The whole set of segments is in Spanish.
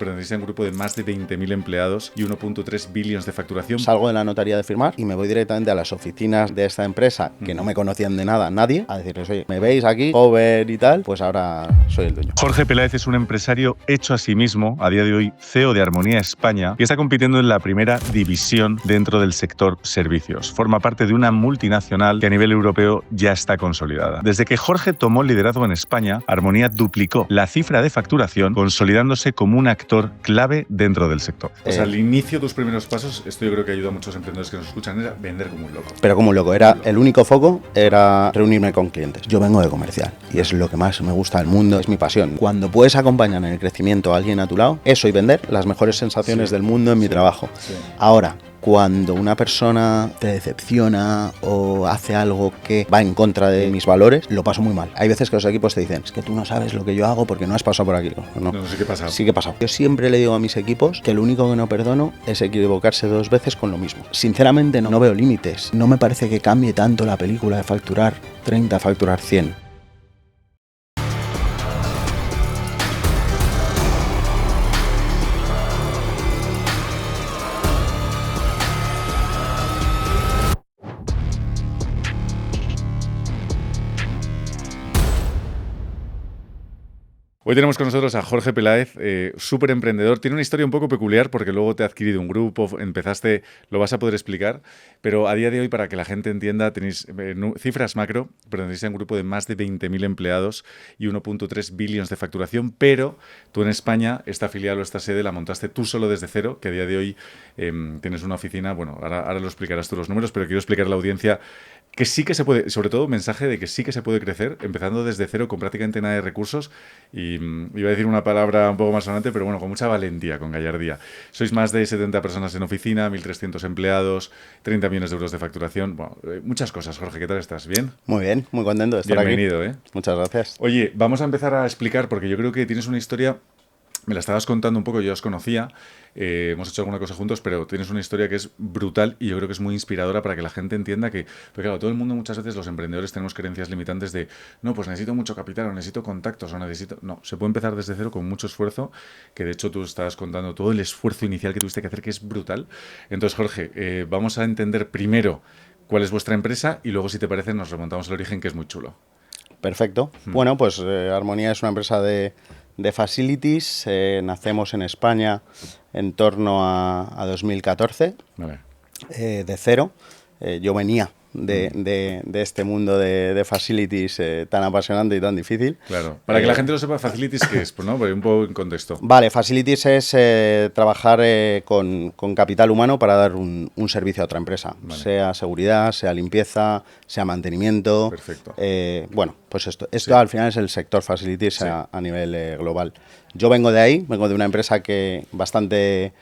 pertenecéis a un grupo de más de 20.000 empleados y 1.3 billones de facturación. Salgo de la notaría de firmar y me voy directamente a las oficinas de esta empresa, que no me conocían de nada, nadie, a decirles, oye, ¿me veis aquí, joven y tal? Pues ahora soy el dueño. Jorge Peláez es un empresario hecho a sí mismo, a día de hoy CEO de Armonía España, y está compitiendo en la primera división dentro del sector servicios. Forma parte de una multinacional que a nivel europeo ya está consolidada. Desde que Jorge tomó el liderazgo en España, Armonía duplicó la cifra de facturación, consolidándose como un actor clave dentro del sector. O sea, al inicio, tus primeros pasos, esto yo creo que ayuda a muchos emprendedores que nos escuchan, era vender como un loco. Pero como un loco, era el único foco era reunirme con clientes. Yo vengo de comercial y es lo que más me gusta del mundo, es mi pasión. Cuando puedes acompañar en el crecimiento a alguien a tu lado, eso y vender, las mejores sensaciones del mundo en mi trabajo. Sí. Ahora, cuando una persona te decepciona o hace algo que va en contra de mis valores, lo paso muy mal. Hay veces que los equipos te dicen, es que tú no sabes lo que yo hago porque no has pasado por aquí. No, sí que pasa. Sí que pasa. Yo siempre le digo a mis equipos que lo único que no perdono es equivocarse 2 veces con lo mismo. Sinceramente no veo límites. No me parece que cambie tanto la película de facturar 30 a facturar 100. Hoy tenemos con nosotros a Jorge Peláez, súper emprendedor. Tiene una historia un poco peculiar porque luego te ha adquirido un grupo, empezaste, lo vas a poder explicar, pero a día de hoy, para que la gente entienda, tenéis cifras macro, pertenecéis a un grupo de más de 20.000 empleados y 1.3 billones de facturación, pero tú en España, esta filial o esta sede la montaste tú solo desde cero, que a día de hoy tienes una oficina, bueno, ahora lo explicarás tú los números, pero quiero explicar a la audiencia que sí que se puede, sobre todo un mensaje de que sí que se puede crecer, empezando desde cero con prácticamente nada de recursos y iba a decir una palabra un poco más sonante, pero bueno, con mucha valentía, con gallardía. Sois más de 70 personas en oficina, 1.300 empleados, 30 millones de euros de facturación, bueno, muchas cosas. Jorge, ¿qué tal estás? ¿Bien? Muy bien, muy contento de estar Bienvenido, aquí. Muchas gracias. Oye, vamos a empezar a explicar, porque yo creo que tienes una historia, me la estabas contando un poco, yo os conocía, hemos hecho alguna cosa juntos, pero tienes una historia que es brutal y yo creo que es muy inspiradora para que la gente entienda que, porque claro, todo el mundo muchas veces, los emprendedores, tenemos creencias limitantes de, no, pues necesito mucho capital, o necesito contactos, o necesito... No, se puede empezar desde cero con mucho esfuerzo, que de hecho tú estabas contando todo el esfuerzo inicial que tuviste que hacer, que es brutal. Entonces, Jorge, vamos a entender primero cuál es vuestra empresa y luego, si te parece, nos remontamos al origen, que es muy chulo. Perfecto. Bueno, pues Armonía es una empresa de facilities. Nacemos en España en torno a 2014, Vale. De cero. Yo venía de este mundo de facilities tan apasionante y tan difícil. Claro. Para que la gente lo sepa, facilities, ¿qué es? Pues no, un poco en contexto. Vale, facilities es trabajar con capital humano para dar un servicio a otra empresa, vale. Sea seguridad, sea limpieza, sea mantenimiento. Perfecto. Bueno, pues esto Sí. al final es el sector facilities Sí. a nivel global. Yo vengo de ahí, vengo de una empresa que bastante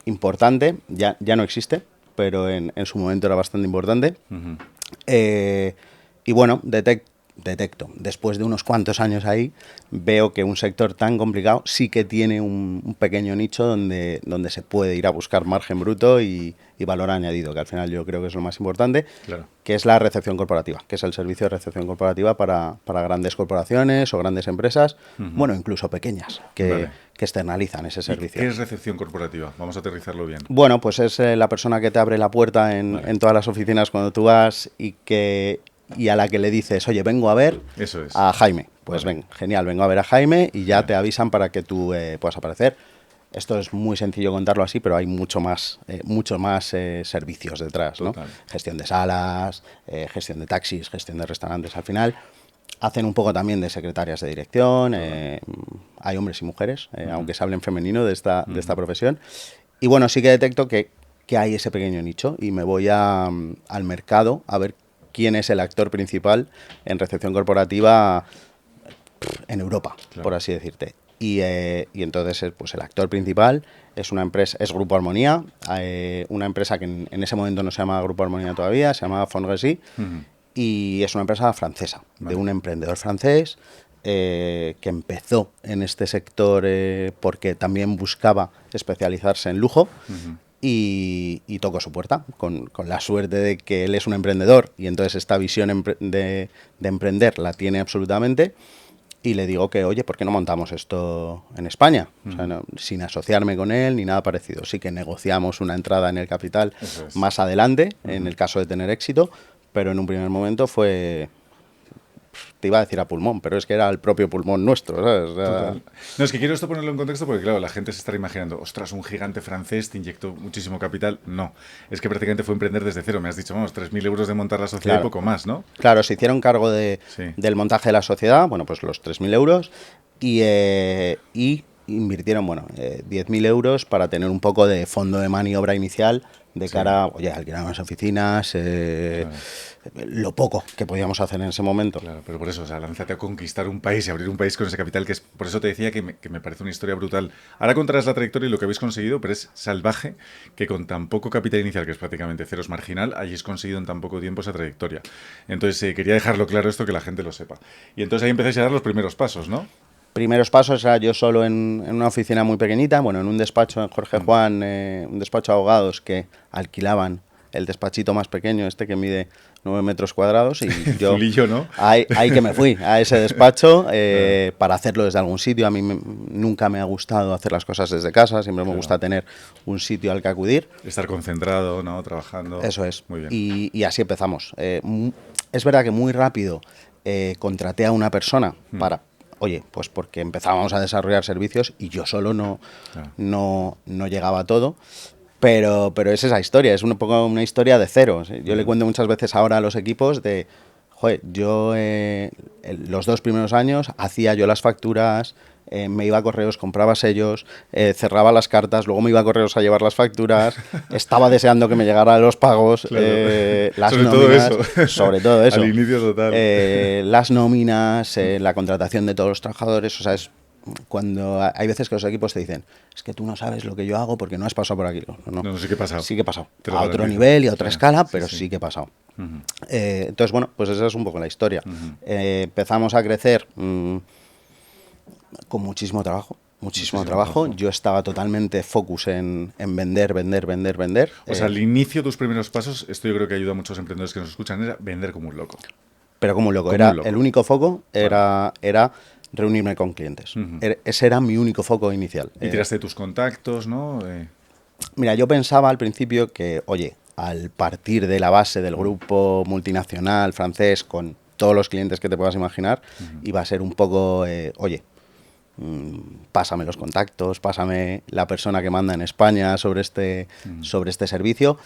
importante, ya no existe, pero en su momento era bastante importante. Uh-huh. Y bueno, detecto, después de unos cuantos años ahí, veo que un sector tan complicado sí que tiene un pequeño nicho donde se puede ir a buscar margen bruto y valor añadido, que al final yo creo que es lo más importante, Claro. que es la recepción corporativa, que es el servicio de recepción corporativa para grandes corporaciones o grandes empresas, bueno, incluso pequeñas, que externalizan ese servicio. ¿Qué es recepción corporativa? Vamos a aterrizarlo bien. Bueno, pues es la persona que te abre la puerta en todas las oficinas cuando tú vas y a la que le dices, oye, vengo a ver Eso es. a Jaime. Pues ven, genial, vengo a ver a Jaime y ya te avisan para que tú puedas aparecer. Esto es muy sencillo contarlo así, pero hay mucho más servicios detrás, ¿no? Total. Gestión de salas, gestión de taxis, gestión de restaurantes. Al final hacen un poco también de secretarias de dirección. Hay hombres y mujeres, aunque se hable en femenino de esta profesión. Y bueno, sí que detecto que hay ese pequeño nicho y me voy al mercado a ver quién es el actor principal en recepción corporativa en Europa, claro, por así decirte. Y entonces pues el actor principal es una empresa, es Grupo Armonía, una empresa que en ese momento no se llama Grupo Armonía todavía, se llama Fondresi, y es una empresa francesa, vale, de un emprendedor francés que empezó en este sector porque también buscaba especializarse en lujo. Y tocó su puerta, con la suerte de que él es un emprendedor y entonces esta visión de emprender la tiene absolutamente. y le digo que, oye, ¿por qué no montamos esto en España? O sea, sin asociarme con él ni nada parecido. Sí que negociamos una entrada en el capital más adelante, en el caso de tener éxito, pero en un primer momento fue... Te iba a decir a pulmón, pero es que era el propio pulmón nuestro, ¿sabes? O sea, Total. No, es que quiero esto ponerlo en contexto porque, claro, la gente se estará imaginando, ostras, un gigante francés te inyectó muchísimo capital. No, es que prácticamente fue emprender desde cero. Me has dicho, vamos, 3.000 euros de montar la sociedad y poco más, ¿no? claro, se hicieron cargo Sí. del montaje de la sociedad, bueno, pues los 3.000 euros, y invirtieron, bueno, 10.000 euros para tener un poco de fondo de maniobra inicial de cara, oye, alquilar unas oficinas, lo poco que podíamos hacer en ese momento. Claro, pero por eso, o sea, lánzate a conquistar un país y abrir un país con ese capital, que es, por eso te decía que me parece una historia brutal. Ahora contarás la trayectoria y lo que habéis conseguido, pero es salvaje que con tan poco capital inicial, que es prácticamente cero, es marginal, hayáis conseguido en tan poco tiempo esa trayectoria. Entonces, quería dejarlo claro esto, que la gente lo sepa. Y entonces ahí empezáis a dar los primeros pasos, ¿no? Primeros pasos era yo solo en una oficina muy pequeñita, bueno, en un despacho en Jorge Juan, un despacho de abogados que alquilaban el despachito más pequeño, este que mide 9 metros cuadrados, y yo Zulillo, ¿no? ahí que me fui, a ese despacho, para hacerlo desde algún sitio. A mí nunca me ha gustado hacer las cosas desde casa, siempre me gusta tener un sitio al que acudir. Estar concentrado, ¿no? Trabajando. Eso es. Muy bien. Y así empezamos. Es verdad que muy rápido contraté a una persona para... Oye, pues porque empezábamos a desarrollar servicios y yo solo no llegaba a todo. Pero es esa historia, es un poco una historia de cero. ¿Sí? Yo le cuento muchas veces ahora a los equipos de, joder, yo los 2 primeros años hacía yo las facturas, me iba a correos, compraba sellos, cerraba las cartas, luego me iba a correos a llevar las facturas, estaba deseando que me llegaran los pagos, Claro. las Sobre nóminas, todo eso. sobre todo eso. Al inicio total. Las nóminas, la contratación de todos los trabajadores, o sea, es cuando hay veces que los equipos te dicen, es que tú no sabes lo que yo hago porque no has pasado por aquí. No, sí que he pasado. Sí que he pasado. Te lo A otro garantizo. nivel y a otra Sí, escala, sí, pero sí. sí que he pasado. Ujú. Entonces, bueno, pues esa es un poco la historia. Empezamos a crecer con muchísimo trabajo. Muchísimo trabajo. Yo estaba totalmente focus en vender, vender, vender, vender. O sea, al inicio, tus primeros pasos, esto yo creo que ayuda a muchos emprendedores que nos escuchan, era vender como un loco. Pero como un loco. Como Era un loco. el único foco era reunirme con clientes. Ese era mi único foco inicial. Y tiraste de tus contactos, ¿no? Mira, yo pensaba al principio que, oye, al partir de la base del grupo multinacional francés con todos los clientes que te puedas imaginar, iba a ser un poco, oye, pásame los contactos, pásame la persona que manda en España sobre este servicio,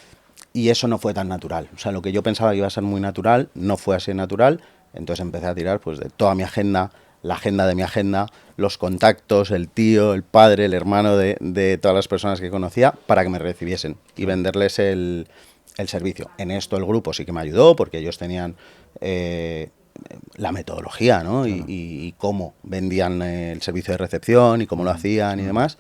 y eso no fue tan natural. O sea, lo que yo pensaba que iba a ser muy natural, no fue así natural, entonces empecé a tirar pues de toda mi agenda, la agenda de mi agenda, los contactos, el tío, el padre, el hermano de todas las personas que conocía para que me recibiesen y venderles el servicio. En esto el grupo sí que me ayudó porque ellos tenían la metodología, ¿no? Claro. Y cómo vendían el servicio de recepción y cómo lo hacían y demás.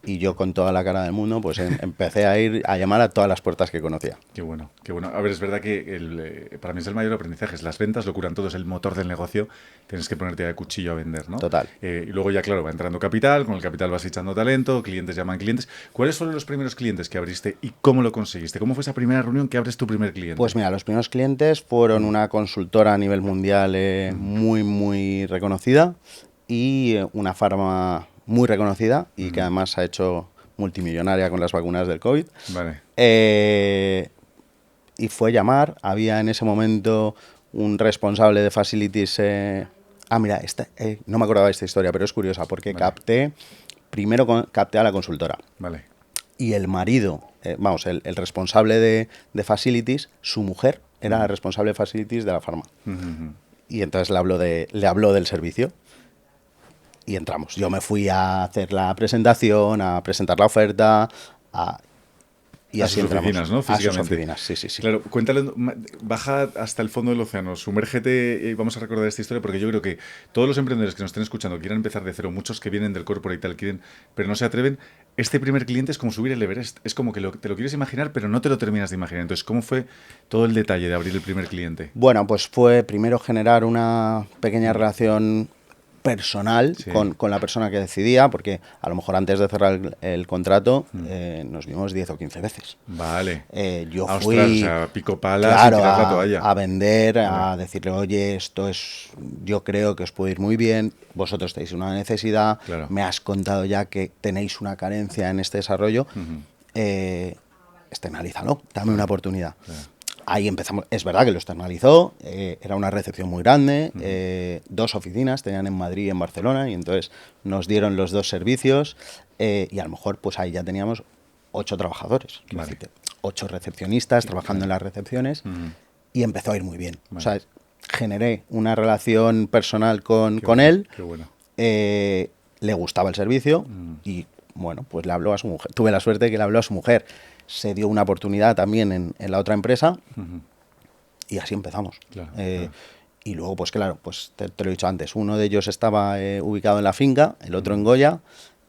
Y yo con toda la cara del mundo pues empecé a ir a llamar a todas las puertas que conocía. Qué bueno, qué bueno. A ver, es verdad que para mí es el mayor aprendizaje. Las ventas lo curan todo, es el motor del negocio. Tienes que ponerte de cuchillo a vender, ¿no? Total. Y luego ya, claro, va entrando capital, con el capital vas echando talento, clientes llaman clientes. ¿Cuáles fueron los primeros clientes que abriste y cómo lo conseguiste? ¿Cómo fue esa primera reunión que abres tu primer cliente? Pues mira, los primeros clientes fueron una consultora a nivel mundial muy, muy reconocida y una farma muy reconocida y que además ha hecho multimillonaria con las vacunas del COVID. Vale. Y fue llamar, había en ese momento un responsable de facilities. Mira, no me acordaba de esta historia, pero es curiosa porque Vale. primero capté a la consultora. Vale. Y el marido, el responsable de facilities, su mujer era la responsable de facilities de la farma. Y entonces le habló del servicio. Y entramos. Yo me fui a hacer la presentación, a presentar la oferta, y a así sus entramos. oficinas, ¿no? A sus Físicamente. oficinas, sí. Claro, cuéntale, baja hasta el fondo del océano, sumérgete y vamos a recordar esta historia porque yo creo que todos los emprendedores que nos estén escuchando quieran empezar de cero, muchos que vienen del corporate y tal quieren, pero no se atreven. Este primer cliente es como subir el Everest, es como que te lo quieres imaginar, pero no te lo terminas de imaginar. Entonces, ¿cómo fue todo el detalle de abrir el primer cliente? Bueno, pues fue primero generar una pequeña relación personal Sí. con la persona que decidía, porque a lo mejor antes de cerrar el contrato nos vimos 10 o 15 veces. Vale. Yo Ah, fui, ostras, o sea, pico palas claro, y tirar la toalla. a vender, a Vale. decirle, oye, yo creo que os puede ir muy bien, vosotros tenéis una necesidad, Claro. me has contado ya que tenéis una carencia en este desarrollo, externalízalo, dame una oportunidad. Claro. Ahí empezamos, es verdad que lo externalizó, era una recepción muy grande, 2 oficinas tenían en Madrid y en Barcelona, y entonces nos dieron los 2 servicios, y a lo mejor pues ahí ya teníamos 8 trabajadores, quiero Vale. decirte, 8 recepcionistas trabajando en las recepciones, y empezó a ir muy bien. Vale. O sea, generé una relación personal con Qué bueno, él, Qué bueno. le gustaba el servicio, y bueno, pues le habló a su mujer. Tuve la suerte que le habló a su mujer. Se dio una oportunidad también en la otra empresa, y así empezamos. Claro, Claro. Y luego, pues claro, pues te lo he dicho antes, uno de ellos estaba ubicado en la finca, el otro en Goya.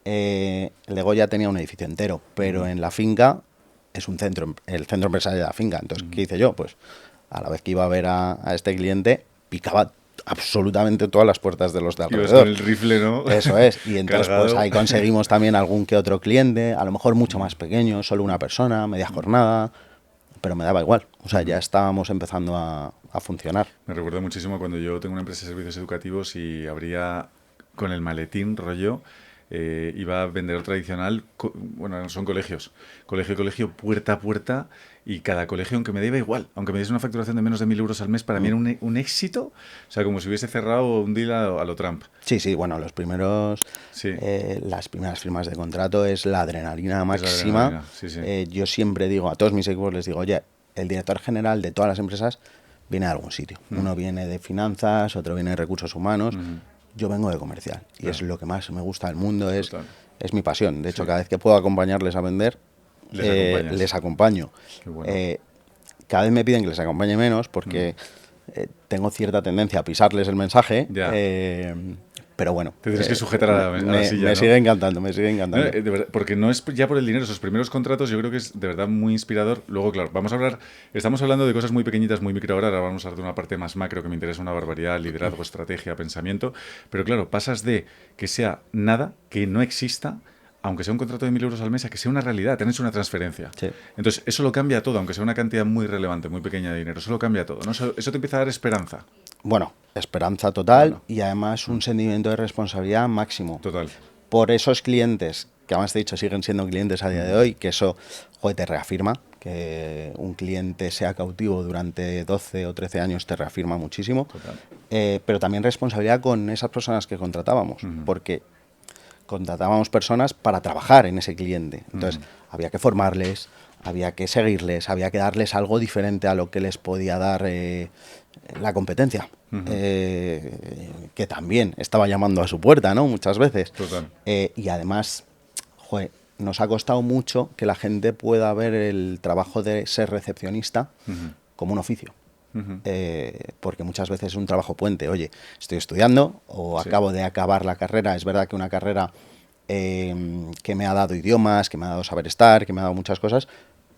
El de Goya tenía un edificio entero, pero en la finca es el centro empresarial de la finca. Entonces, ¿qué hice yo? Pues a la vez que iba a ver a este cliente, picaba absolutamente todas las puertas de los de Ibas alrededor. con el rifle, ¿no? Eso es, y entonces Cargado. pues ahí conseguimos también algún que otro cliente, a lo mejor mucho más pequeño, solo una persona, media jornada, pero me daba igual, o sea, ya estábamos empezando a funcionar. Me recuerda muchísimo cuando yo tengo una empresa de servicios educativos y abría con el maletín rollo, iba a vendedor tradicional, bueno, son colegio, puerta a puerta, y cada colegio, aunque me deba igual, aunque me diese una facturación de menos de 1.000 euros al mes, para mí era un éxito, o sea, como si hubiese cerrado un deal a lo Trump. Sí, bueno, las primeras firmas de contrato es la adrenalina máxima. adrenalina, sí. Yo siempre digo a todos mis equipos, les digo, oye, el director general de todas las empresas viene de algún sitio. Uno viene de finanzas, otro viene de recursos humanos. Yo vengo de comercial, y es lo que más me gusta del mundo, es mi pasión. De hecho, cada vez que puedo acompañarles a vender, les acompaño. Qué bueno. Cada vez me piden que les acompañe menos porque tengo cierta tendencia a pisarles el mensaje, pero bueno. Te tienes que sujetar a la silla, me ¿no? sigue encantando. No, de verdad, porque no es ya por el dinero, esos primeros contratos yo creo que es de verdad muy inspirador. Luego, claro, estamos hablando de cosas muy pequeñitas, muy micro ahora vamos a hablar de una parte más macro que me interesa una barbaridad, liderazgo, estrategia, pensamiento, pero claro, pasas de que sea nada, que no exista, aunque sea un contrato de 1.000 euros al mes, a que sea una realidad, tenés una transferencia. Sí. Entonces, eso lo cambia todo, aunque sea una cantidad muy relevante, muy pequeña de dinero, eso lo cambia todo, ¿no? Eso te empieza a dar esperanza. Bueno, esperanza total, Bueno. y además un sentimiento de responsabilidad máximo. Total. Por esos clientes, que además te he dicho, siguen siendo clientes a día de hoy, que eso, joder, te reafirma, que un cliente sea cautivo durante 12 o 13 años te reafirma muchísimo. Total. Pero también responsabilidad con esas personas que contratábamos, porque contratábamos personas para trabajar en ese cliente. Entonces, había que formarles, había que seguirles, había que darles algo diferente a lo que les podía dar la competencia, que también estaba llamando a su puerta, ¿no? Muchas veces. Total. Y además, joder, nos ha costado mucho que la gente pueda ver el trabajo de ser recepcionista como un oficio. Porque muchas veces es un trabajo puente. Oye, estoy estudiando o acabo de acabar la carrera. Es verdad que una carrera que me ha dado idiomas, que me ha dado saber estar, que me ha dado muchas cosas,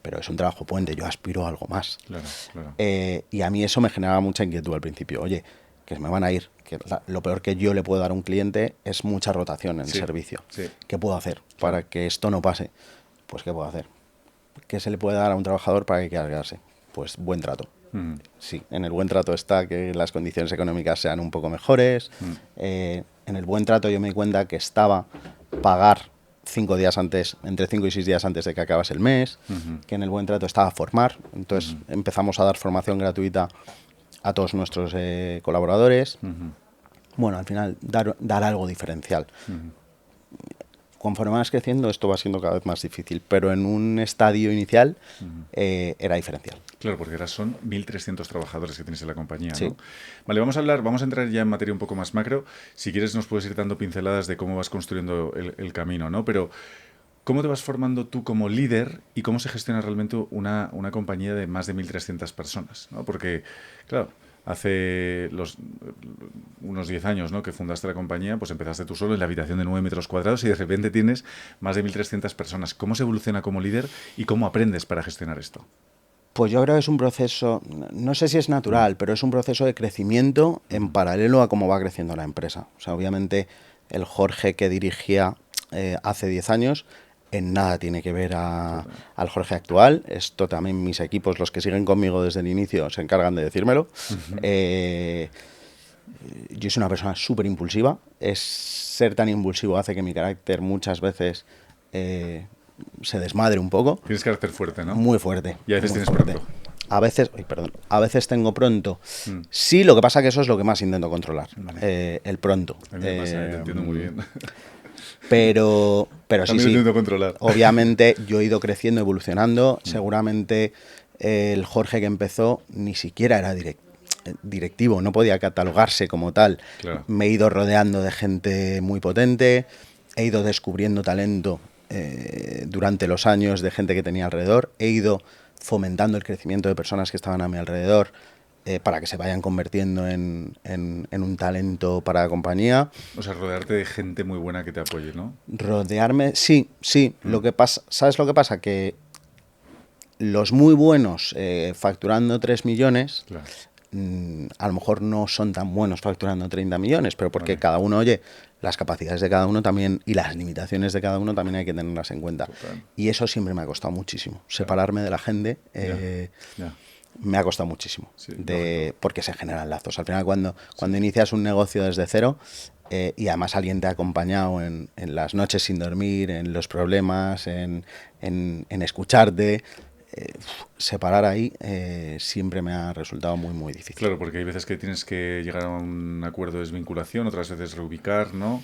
pero es un trabajo puente. Yo aspiro a algo más. Claro. Y a mí eso me generaba mucha inquietud al principio. Oye, que me van a ir. Que lo peor que yo le puedo dar a un cliente es mucha rotación en el servicio. Sí. ¿Qué puedo hacer para que esto no pase? Pues ¿qué puedo hacer? ¿Qué se le puede dar a un trabajador para que quiera quedarse? Pues buen trato. Sí, en el buen trato está que las condiciones económicas sean un poco mejores. En el buen trato yo me di cuenta que estaba pagar 5 días antes, entre 5 y 6 días antes de que acabase el mes, que en el buen trato estaba formar. Entonces empezamos a dar formación gratuita a todos nuestros colaboradores. Bueno, al final dar algo diferencial. Conforme vas creciendo, esto va siendo cada vez más difícil, pero en un estadio inicial era diferencial. Claro, porque ahora son 1.300 trabajadores que tienes en la compañía, ¿no? Sí. Vale, vamos a entrar ya en materia un poco más macro. Si quieres nos puedes ir dando pinceladas de cómo vas construyendo el camino, ¿no? Pero, ¿cómo te vas formando tú como líder y cómo se gestiona realmente una compañía de más de 1.300 personas, ¿no? Porque, claro, hace unos 10 años, ¿no?, que fundaste la compañía, pues empezaste tú solo en la habitación de 9 metros cuadrados y de repente tienes más de 1.300 personas. ¿Cómo se evoluciona como líder y cómo aprendes para gestionar esto? Pues yo creo que es un proceso, no sé si es natural, pero es un proceso de crecimiento en paralelo a cómo va creciendo la empresa. O sea, obviamente el Jorge que dirigía hace 10 años en nada tiene que ver al Jorge actual. Esto también mis equipos, los que siguen conmigo desde el inicio, se encargan de decírmelo. Yo soy una persona súper impulsiva. Ser tan impulsivo hace que mi carácter muchas veces se desmadre un poco. Tienes carácter fuerte, ¿no? Muy fuerte. Y a veces tienes fuerte. pronto. A veces tengo pronto. Sí, lo que pasa que eso es lo que más intento controlar. Vale. El pronto. A mí me pasa, te entiendo muy bien. Pero sí, lo intento controlar. Obviamente yo he ido creciendo, evolucionando. Seguramente el Jorge que empezó ni siquiera era directivo, no podía catalogarse como tal. Claro. Me he ido rodeando de gente muy potente, he ido descubriendo talento durante los años de gente que tenía alrededor, he ido fomentando el crecimiento de personas que estaban a mi alrededor para que se vayan convirtiendo en un talento para la compañía. O sea, rodearte de gente muy buena que te apoye, ¿no? Rodearme, sí. Lo que pasa, ¿sabes lo que pasa? Que los muy buenos facturando 3 millones, claro, a lo mejor no son tan buenos facturando 30 millones, pero porque cada uno, oye, las capacidades de cada uno también y las limitaciones de cada uno también hay que tenerlas en cuenta. Total. Y eso siempre me ha costado muchísimo. Separarme de la gente me ha costado muchísimo, sí, porque se generan lazos. Al final, cuando inicias un negocio desde cero y además alguien te ha acompañado en las noches sin dormir, en los problemas, en escucharte, separar ahí siempre me ha resultado muy, muy difícil. Claro, porque hay veces que tienes que llegar a un acuerdo de desvinculación, otras veces reubicar, ¿no?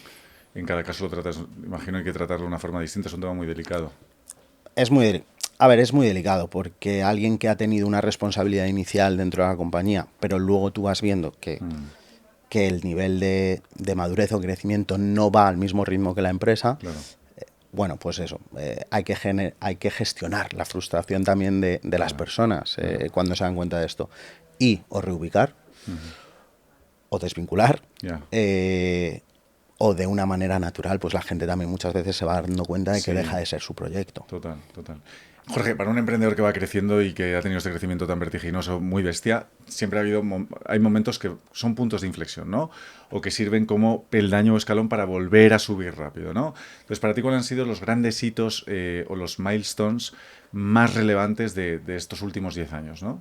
En cada caso lo tratas, imagino hay que tratarlo de una forma distinta, es un tema muy delicado. Es muy delicado porque alguien que ha tenido una responsabilidad inicial dentro de la compañía, pero luego tú vas viendo que el nivel de madurez o crecimiento no va al mismo ritmo que la empresa. Claro. Bueno, pues eso, hay que gestionar la frustración también de las personas cuando se dan cuenta de esto. Y o reubicar, o desvincular, o de una manera natural, pues la gente también muchas veces se va dando cuenta de que deja de ser su proyecto. Total. Jorge, para un emprendedor que va creciendo y que ha tenido este crecimiento tan vertiginoso, muy bestia, siempre hay momentos que son puntos de inflexión, ¿no? O que sirven como peldaño o escalón para volver a subir rápido, ¿no? Entonces, para ti, ¿cuáles han sido los grandes hitos o los milestones más relevantes de estos últimos 10 años, ¿no?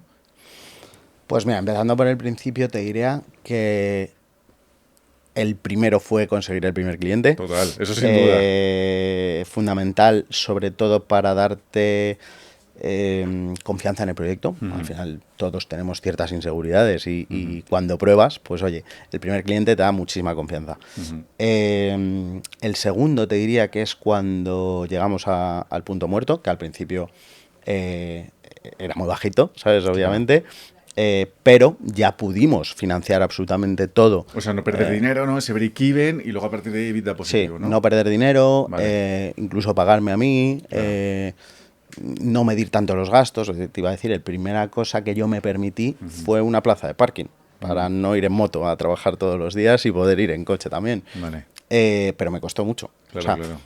Pues mira, empezando por el principio, te diría que el primero fue conseguir el primer cliente. Total, eso sin duda. Fundamental, sobre todo para darte confianza en el proyecto. Al final todos tenemos ciertas inseguridades y cuando pruebas, pues oye, el primer cliente te da muchísima confianza. El segundo te diría que es cuando llegamos al punto muerto, que al principio era muy bajito, ¿sabes? Obviamente. Pero ya pudimos financiar absolutamente todo. O sea, no perder dinero, ¿no? Ese break-even y luego a partir de ahí EBITDA positivo, sí, ¿no? No perder dinero, vale. Incluso pagarme a mí, claro. No medir tanto los gastos. Te iba a decir, la primera cosa que yo me permití fue una plaza de parking, para no ir en moto a trabajar todos los días y poder ir en coche también. Vale. Pero me costó mucho. Claro, claro.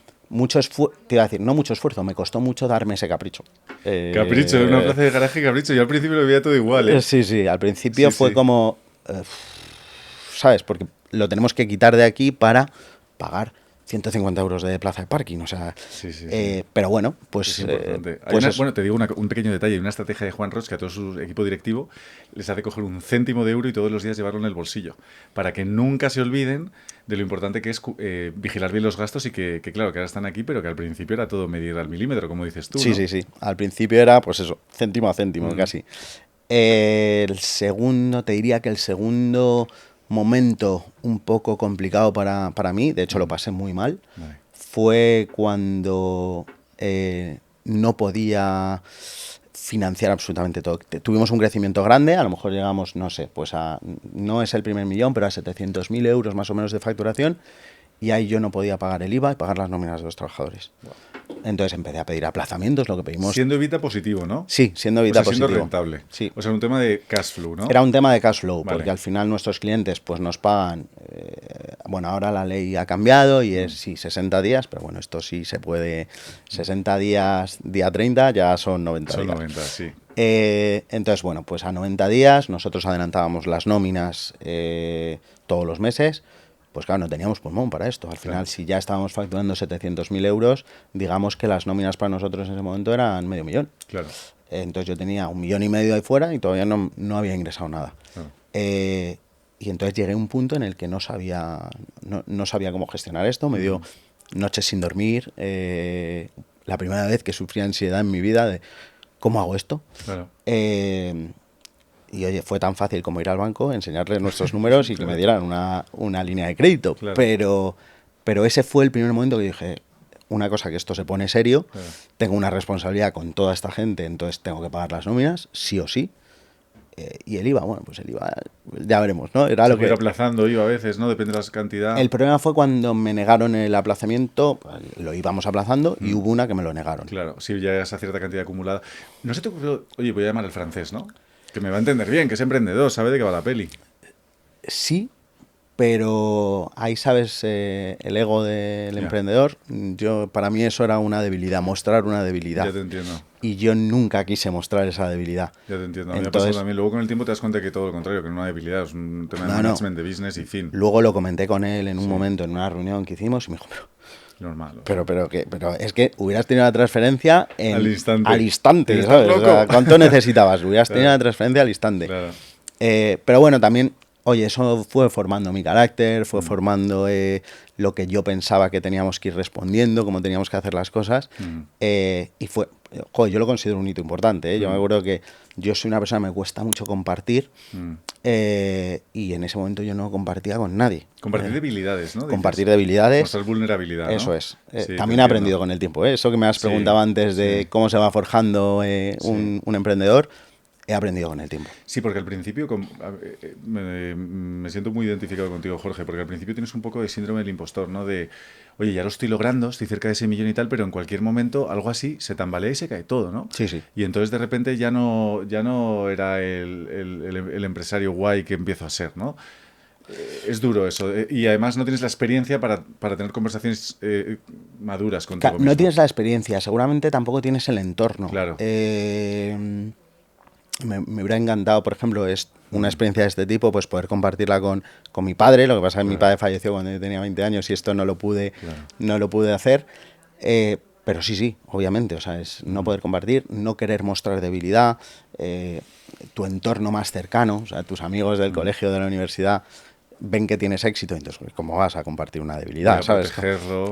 Te iba a decir, no mucho esfuerzo, me costó mucho darme ese capricho. Capricho, una plaza de garaje, capricho. Yo al principio lo veía todo igual, ¿eh? Sí, al principio fue como, ¿sabes? Porque lo tenemos que quitar de aquí para pagar 150 euros de plaza de parking, o sea... pero bueno, pues... Es importante. Pues bueno, te digo un pequeño detalle. Hay una estrategia de Juan Roig que a todo su equipo directivo les hace coger un céntimo de euro y todos los días llevarlo en el bolsillo, para que nunca se olviden de lo importante que es vigilar bien los gastos y que claro, que ahora están aquí, pero que al principio era todo medir al milímetro, como dices tú, ¿no? Sí. Al principio era, pues eso, céntimo a céntimo, casi. Te diría que el segundo momento un poco complicado para mí, de hecho lo pasé muy mal, fue cuando no podía financiar absolutamente todo. Tuvimos un crecimiento grande, a lo mejor llegamos, no sé, pues no es el primer millón, pero a 700.000 euros más o menos de facturación, y ahí yo no podía pagar el IVA y pagar las nóminas de los trabajadores. Entonces empecé a pedir aplazamientos, lo que pedimos... Siendo EBITDA positivo, ¿no? Sí, siendo EBITDA positivo. Siendo rentable. Sí. O sea, un tema de cash flow, ¿no? Era un tema de cash flow, vale. Porque al final nuestros clientes pues nos pagan... bueno, ahora la ley ha cambiado y es, 60 días, pero bueno, esto sí se puede... 60 días, día 30, ya son 90 días. Son 90, sí. Entonces, bueno, pues a 90 días nosotros adelantábamos las nóminas todos los meses. Pues claro, no teníamos pulmón para esto. Al final, si ya estábamos facturando 700.000 euros, digamos que las nóminas para nosotros en ese momento eran 500.000. Claro. Entonces yo tenía 1,5 millones ahí fuera y todavía no había ingresado nada. Claro. Y entonces llegué a un punto en el que no sabía cómo gestionar esto. Me dio noches sin dormir. La primera vez que sufrí ansiedad en mi vida de ¿cómo hago esto? Claro. Y oye, fue tan fácil como ir al banco, enseñarles nuestros números y que me dieran una línea de crédito. Claro. Pero ese fue el primer momento que dije, una cosa que esto se pone serio, Claro. tengo una responsabilidad con toda esta gente, entonces tengo que pagar las nóminas, sí o sí. Y el IVA, bueno, pues el IVA ya veremos, ¿no? Era lo que Ir aplazando IVA a veces, ¿no? Depende de la cantidad. El problema fue cuando me negaron el aplazamiento, lo íbamos aplazando y hubo una que me lo negaron. Claro, si ya esa cierta cantidad acumulada. No se te ocurrió, oye, voy a llamar al francés, ¿no? Que me va a entender bien, que es emprendedor, sabe de qué va la peli. Sí, pero ahí sabes el ego del emprendedor. Para mí eso era una debilidad, mostrar una debilidad. Ya te entiendo. Y yo nunca quise mostrar esa debilidad. Ya te entiendo. A mí me ha pasado también. Luego con el tiempo te das cuenta que todo lo contrario, que no es una debilidad, es un tema de management, de business y fin. Luego lo comenté con él en un momento, en una reunión que hicimos, y me dijo, normal. Pero es que hubieras tenido la transferencia al instante, ¿sabes? O sea, ¿cuánto necesitabas? Hubieras tenido la transferencia al instante. Claro. Pero bueno, también, oye, eso fue formando mi carácter, fue formando lo que yo pensaba que teníamos que ir respondiendo, cómo teníamos que hacer las cosas. Y fue, yo lo considero un hito importante. Yo me acuerdo que yo soy una persona que me cuesta mucho compartir y en ese momento yo no compartía con nadie. Compartir debilidades, ¿no? Compartir debilidades. Mostrar vulnerabilidad, ¿no? Eso es. Sí, también he aprendido con el tiempo. Eso que me has preguntado antes de cómo se va forjando un emprendedor, he aprendido con el tiempo. Sí, porque al principio me siento muy identificado contigo, Jorge, porque al principio tienes un poco de síndrome del impostor, ¿no? De, oye, ya lo estoy logrando, estoy cerca de ese millón y tal, pero en cualquier momento algo así se tambalea y se cae todo, ¿no? Sí, sí. Y entonces de repente ya no era el empresario guay que empiezo a ser, ¿no? Es duro eso. Y además no tienes la experiencia para tener conversaciones maduras contigo mismo. No tienes la experiencia, seguramente tampoco tienes el entorno. Claro. Me hubiera encantado, por ejemplo, una experiencia de este tipo, pues poder compartirla con mi padre. Lo que pasa es que mi padre falleció cuando yo tenía 20 años y esto no lo pude hacer. Pero sí, obviamente. O sea, es no poder compartir, no querer mostrar debilidad, tu entorno más cercano, o sea, tus amigos del colegio, de la universidad, ven que tienes éxito, entonces ¿cómo vas a compartir una debilidad? ¿Sabes?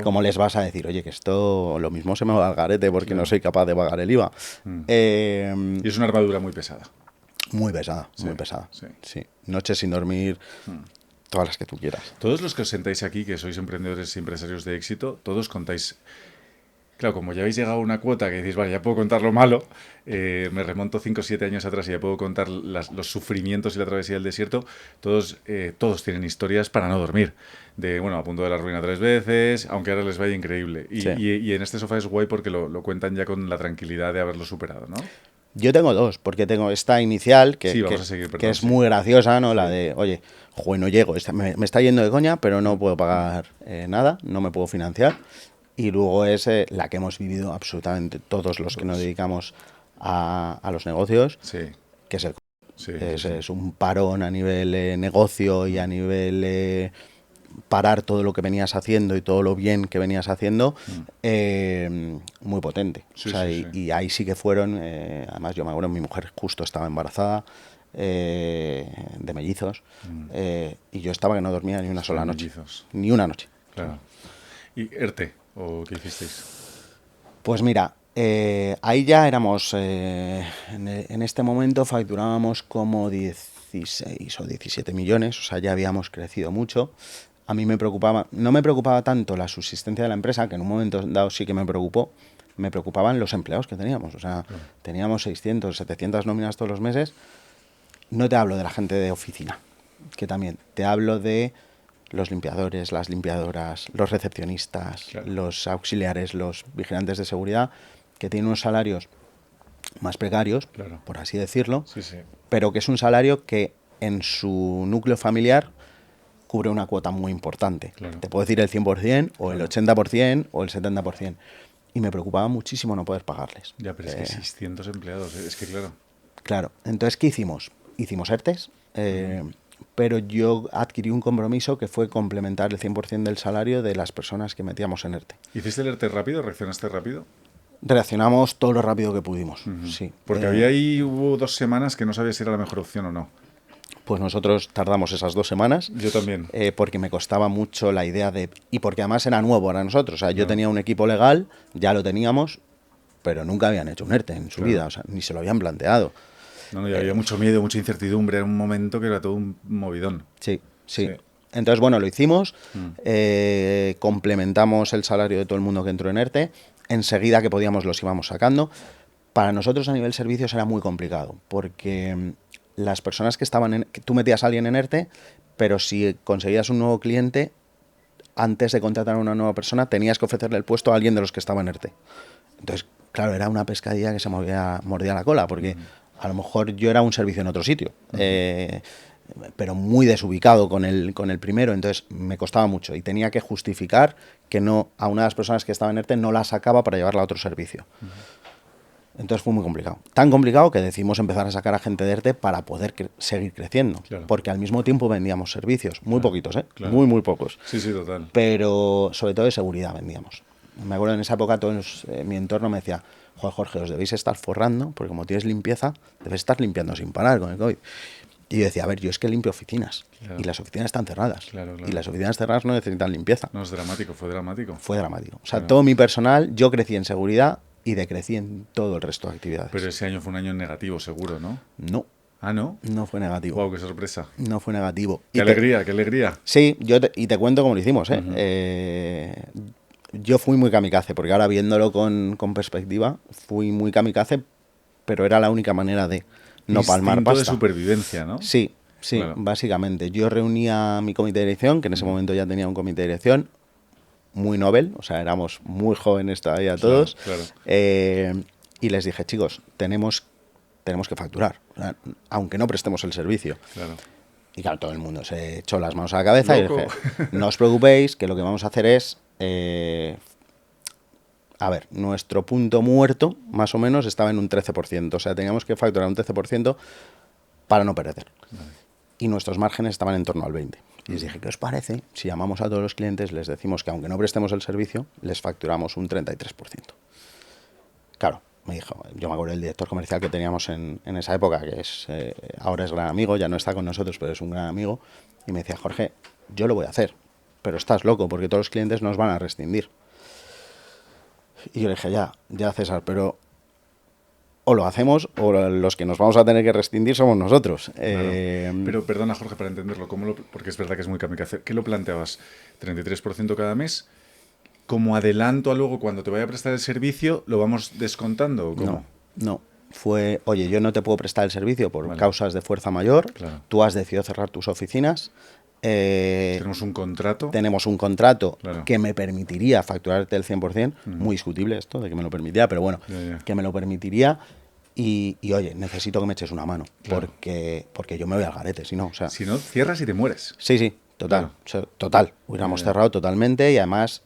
¿Cómo les vas a decir, oye, que esto lo mismo se me va al garete porque no soy capaz de pagar el IVA? Y es una armadura muy pesada. Muy pesada, muy pesada. Sí. Noches sin dormir, todas las que tú quieras. Todos los que os sentáis aquí, que sois emprendedores y empresarios de éxito, todos contáis... Claro, como ya habéis llegado a una cuota que decís, vale, ya puedo contar lo malo, me remonto 5 o 7 años atrás y ya puedo contar los sufrimientos y la travesía del desierto, todos tienen historias para no dormir. De, bueno, a punto de la ruina 3 veces, aunque ahora les vaya increíble. Y en este sofá es guay porque lo cuentan ya con la tranquilidad de haberlo superado, ¿no? Yo tengo dos, porque tengo esta inicial, que es muy graciosa, ¿no? La de, oye, no llego, me está yendo de coña, pero no puedo pagar nada, no me puedo financiar. Y luego es la que hemos vivido absolutamente todos los que nos dedicamos a los negocios, que es es un parón a nivel negocio y a nivel parar todo lo que venías haciendo y todo lo bien que venías haciendo, muy potente. Y ahí sí que fueron, además yo me acuerdo, mi mujer justo estaba embarazada, de mellizos, y yo estaba que no dormía ni una sola noche. Ni una noche. Claro. ¿Y ERTE? ¿O qué hicisteis? Pues mira, ahí ya éramos, en este momento facturábamos como 16 o 17 millones, o sea, ya habíamos crecido mucho. A mí no me preocupaba tanto la subsistencia de la empresa, que en un momento dado sí que me preocupaban los empleados que teníamos. O sea, teníamos 600, 700 nóminas todos los meses. No te hablo de la gente de oficina, que también te hablo de los limpiadores, las limpiadoras, los recepcionistas, los auxiliares, los vigilantes de seguridad, que tienen unos salarios más precarios, por así decirlo, pero que es un salario que en su núcleo familiar cubre una cuota muy importante. Te puedo decir el 100% o el 80% o el 70%. Y me preocupaba muchísimo no poder pagarles. Ya, pero es que 600 empleados, es que claro. Claro. Entonces, ¿qué hicimos? Hicimos ERTEs, pero yo adquirí un compromiso que fue complementar el 100% del salario de las personas que metíamos en ERTE. ¿Hiciste el ERTE rápido? ¿Reaccionaste rápido? Reaccionamos todo lo rápido que pudimos, sí. Porque hubo 2 semanas que no sabía si era la mejor opción o no. Pues nosotros tardamos esas 2 semanas. Yo también. Porque me costaba mucho la idea de... Y porque además era nuevo para nosotros. O sea, yo tenía un equipo legal, ya lo teníamos, pero nunca habían hecho un ERTE en su vida. O sea, ni se lo habían planteado. No, y había mucho miedo, mucha incertidumbre. Era un momento que era todo un movidón. Sí. Entonces, bueno, lo hicimos. Complementamos el salario de todo el mundo que entró en ERTE. Enseguida que podíamos los íbamos sacando. Para nosotros a nivel servicios era muy complicado, porque las personas que estaban tú metías a alguien en ERTE, pero si conseguías un nuevo cliente, antes de contratar a una nueva persona, tenías que ofrecerle el puesto a alguien de los que estaba en ERTE. Entonces, claro, era una pescadilla que se mordía la cola, porque a lo mejor yo era un servicio en otro sitio, pero muy desubicado con el primero, entonces me costaba mucho y tenía que justificar que no a una de las personas que estaba en ERTE no la sacaba para llevarla a otro servicio. Entonces fue muy complicado. Tan complicado que decidimos empezar a sacar a gente de ERTE para poder seguir creciendo. Claro. Porque al mismo tiempo vendíamos servicios. Muy poquitos, ¿eh? Claro. Muy pocos. Sí, total. Pero sobre todo de seguridad vendíamos. Me acuerdo en esa época todos mi entorno me decía: joder, Jorge, os debéis estar forrando, porque como tienes limpieza, debes estar limpiando sin parar con el COVID. Y yo decía, a ver, yo es que limpio oficinas. Claro. Y las oficinas están cerradas. Claro. Y las oficinas cerradas no necesitan limpieza. No, es dramático, fue dramático. Fue dramático. O sea, todo mi personal, yo crecí en seguridad y decrecí en todo el resto de actividades. Pero ese año fue un año negativo, seguro, ¿no? No. ¿Ah, no? No fue negativo. Wow, qué sorpresa. No fue negativo. Qué alegría, qué alegría. Sí, y te cuento cómo lo hicimos, ¿eh? Yo fui muy kamikaze, porque ahora viéndolo con perspectiva, fui muy kamikaze, pero era la única manera de no palmar pasta. De supervivencia, ¿no? Sí, claro. Básicamente. Yo reunía a mi comité de dirección, que en ese momento ya tenía un comité de dirección, muy novel, o sea, éramos muy jóvenes todavía todos, claro. Y les dije, chicos, tenemos que facturar, o sea, aunque no prestemos el servicio. Claro. Y claro, todo el mundo se echó las manos a la cabeza. ¡Loco! Y dije, no os preocupéis, que lo que vamos a hacer es... a ver, nuestro punto muerto, más o menos, estaba en un 13%. O sea, teníamos que facturar un 13% para no perder. Vale. Y nuestros márgenes estaban en torno al 20%. Y les dije, ¿qué os parece si llamamos a todos los clientes, les decimos que aunque no prestemos el servicio, les facturamos un 33%? Claro, me dijo, yo me acuerdo del director comercial que teníamos en esa época, que ahora es gran amigo, ya no está con nosotros, pero es un gran amigo, y me decía, Jorge, yo lo voy a hacer, pero estás loco, porque todos los clientes nos van a rescindir. Y yo le dije, ya César, pero o lo hacemos o los que nos vamos a tener que rescindir somos nosotros. Claro. Pero perdona, Jorge, para entenderlo, porque es verdad que es muy kamikaze. ¿Qué lo planteabas? ¿33% cada mes? ¿Como adelanto a luego cuando te vaya a prestar el servicio lo vamos descontando? ¿O cómo? No. Fue, oye, yo no te puedo prestar el servicio por causas de fuerza mayor. Claro. Tú has decidido cerrar tus oficinas. Tenemos un contrato. Claro. Que me permitiría facturarte el 100%. Muy discutible esto de que me lo permitiría, pero bueno, que me lo permitiría. Y oye, necesito que me eches una mano, claro. porque yo me voy al garete, si no. O sea, si no, cierras y te mueres. Sí, total. Claro. O sea, total. Hubiéramos cerrado totalmente y además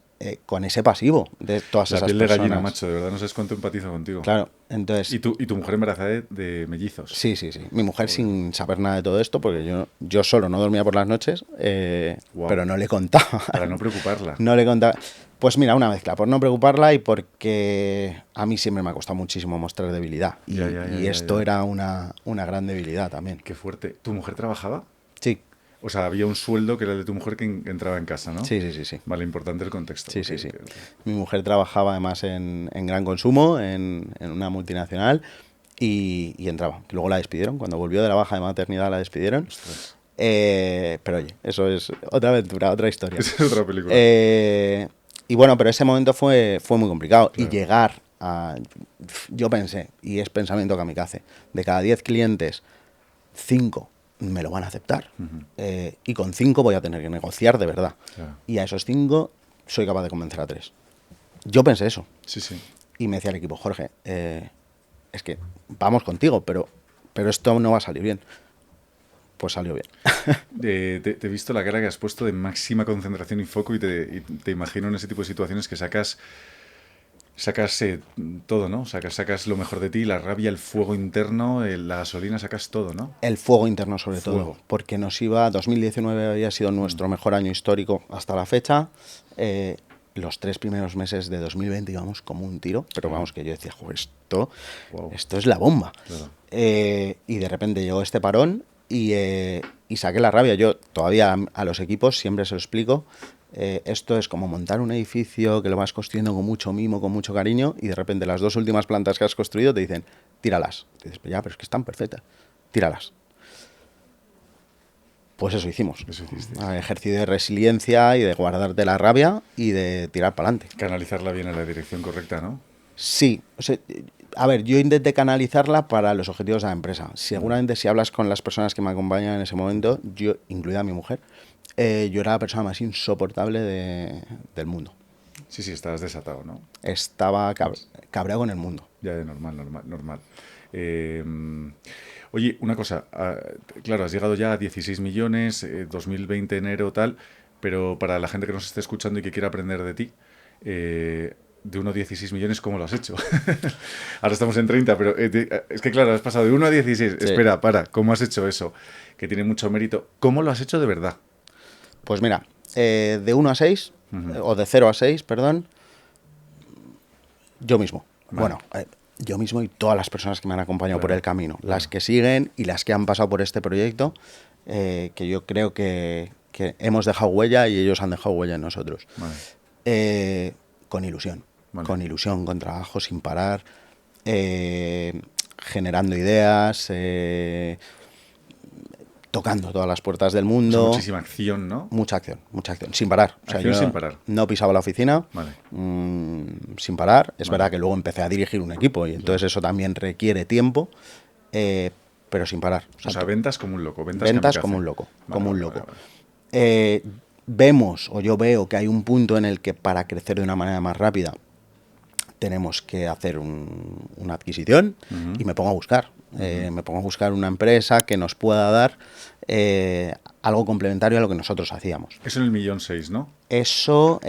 con ese pasivo de todas esas personas. La piel de gallina, macho, de verdad no sabes cuánto empatizo contigo. Claro, entonces... ¿Y tu mujer embarazada de mellizos? Sí. Mi mujer sin saber nada de todo esto, porque yo solo no dormía por las noches, pero no le contaba. Para no preocuparla. No le contaba. Pues mira, una mezcla, por no preocuparla y porque a mí siempre me ha costado muchísimo mostrar debilidad. Y esto era una gran debilidad también. Qué fuerte. ¿Tu mujer trabajaba? Sí. O sea, había un sueldo que era el de tu mujer que entraba en casa, ¿no? Sí. Vale, importante el contexto. Sí. Mi mujer trabajaba además en gran consumo, en una multinacional, y entraba. Luego la despidieron. Cuando volvió de la baja de maternidad la despidieron. Pero oye, eso es otra aventura, otra historia. Es otra película. Y bueno, pero ese momento fue muy complicado. Claro. Y llegar a... Yo pensé, y es pensamiento kamikaze, de cada 10 clientes, 5... me lo van a aceptar. Y con 5 voy a tener que negociar de verdad. Claro. Y a esos 5 soy capaz de convencer a 3. Yo pensé eso. Sí. Y me decía el equipo, Jorge, es que vamos contigo, pero esto no va a salir bien. Pues salió bien. Te he visto la cara que has puesto de máxima concentración y foco y te imagino en ese tipo de situaciones que sacas Sacas todo, ¿no? Sacas lo mejor de ti, la rabia, el fuego interno, la gasolina, sacas todo, ¿no? El fuego interno sobre Fuego. todo, porque 2019 había sido nuestro mejor año histórico hasta la fecha. Los 3 primeros meses de 2020 íbamos como un tiro, pero vamos, que yo decía, joder, esto es la bomba. Claro. Y de repente llegó este parón y saqué la rabia. Yo todavía a los equipos siempre se lo explico. Esto es como montar un edificio que lo vas construyendo con mucho mimo, con mucho cariño, y de repente las 2 últimas plantas que has construido te dicen, tíralas. Y dices, pues ya, pero es que están perfectas, tíralas. Pues eso hicimos. Eso hiciste. Ejercicio de resiliencia y de guardarte la rabia y de tirar para adelante. Canalizarla bien en la dirección correcta, ¿no? Sí. O sea, a ver, yo intenté canalizarla para los objetivos de la empresa. Seguramente si hablas con las personas que me acompañan en ese momento, yo, incluida mi mujer, yo era la persona más insoportable del mundo. Sí, estabas desatado, ¿no? Estaba cabreado con el mundo. Ya de normal. Oye, una cosa, claro, has llegado ya a 16 millones, 2020 enero, tal, pero para la gente que nos esté escuchando y que quiera aprender de ti, de 1 a 16 millones, ¿cómo lo has hecho? Ahora estamos en 30, pero es que claro, has pasado de 1 a 16. Sí. Espera, ¿cómo has hecho eso? Que tiene mucho mérito. ¿Cómo lo has hecho de verdad? Pues mira, de 1 a 6, o de 0 a 6, perdón, yo mismo. Vale. Bueno, yo mismo y todas las personas que me han acompañado por el camino. Las que siguen y las que han pasado por este proyecto, que yo creo que hemos dejado huella y ellos han dejado huella en nosotros. Vale. Con ilusión. Vale. Con ilusión, con trabajo sin parar, generando ideas, tocando todas las puertas del mundo. O sea, muchísima acción, ¿no? Mucha acción, sin parar. O sea, acción yo sin parar. No pisaba la oficina, vale. Sin parar. Es verdad que luego empecé a dirigir un equipo y entonces eso también requiere tiempo, pero sin parar. O sea, ventas como un loco. Ventas como un loco, Vale. Vemos, o yo veo que hay un punto en el que para crecer de una manera más rápida tenemos que hacer una adquisición y me pongo a buscar. Me pongo a buscar una empresa que nos pueda dar algo complementario a lo que nosotros hacíamos. Eso en el 1,6 millones, ¿no? Eso,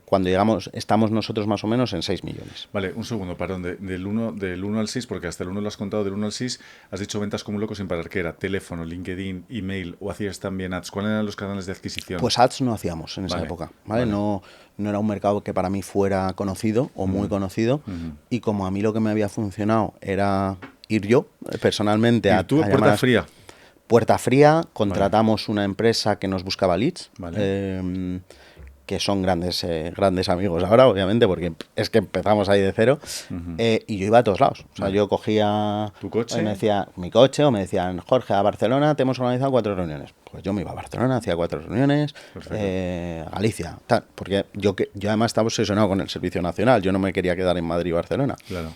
cuando llegamos, estamos nosotros más o menos en 6 millones. Vale, un segundo, perdón, del 1 al 6, porque hasta el 1 lo has contado, del 1 al 6, has dicho ventas como un loco sin parar. ¿Qué era? ¿Teléfono, LinkedIn, email o hacías también ads? ¿Cuáles eran los canales de adquisición? Pues ads no hacíamos en esa época, ¿vale? No era un mercado que para mí fuera conocido o muy conocido, y como a mí lo que me había funcionado era ir yo personalmente a puerta fría. Puerta fría, contratamos una empresa que nos buscaba leads, que son grandes amigos ahora, obviamente, porque es que empezamos ahí de cero, y yo iba a todos lados. O sea, yo cogía ¿Tu coche? Me decía, mi coche, o me decían, Jorge, a Barcelona te hemos organizado 4 reuniones. Pues yo me iba a Barcelona, hacía 4 reuniones, Galicia, tal, porque yo además estaba obsesionado con el servicio nacional, yo no me quería quedar en Madrid y Barcelona. Claro.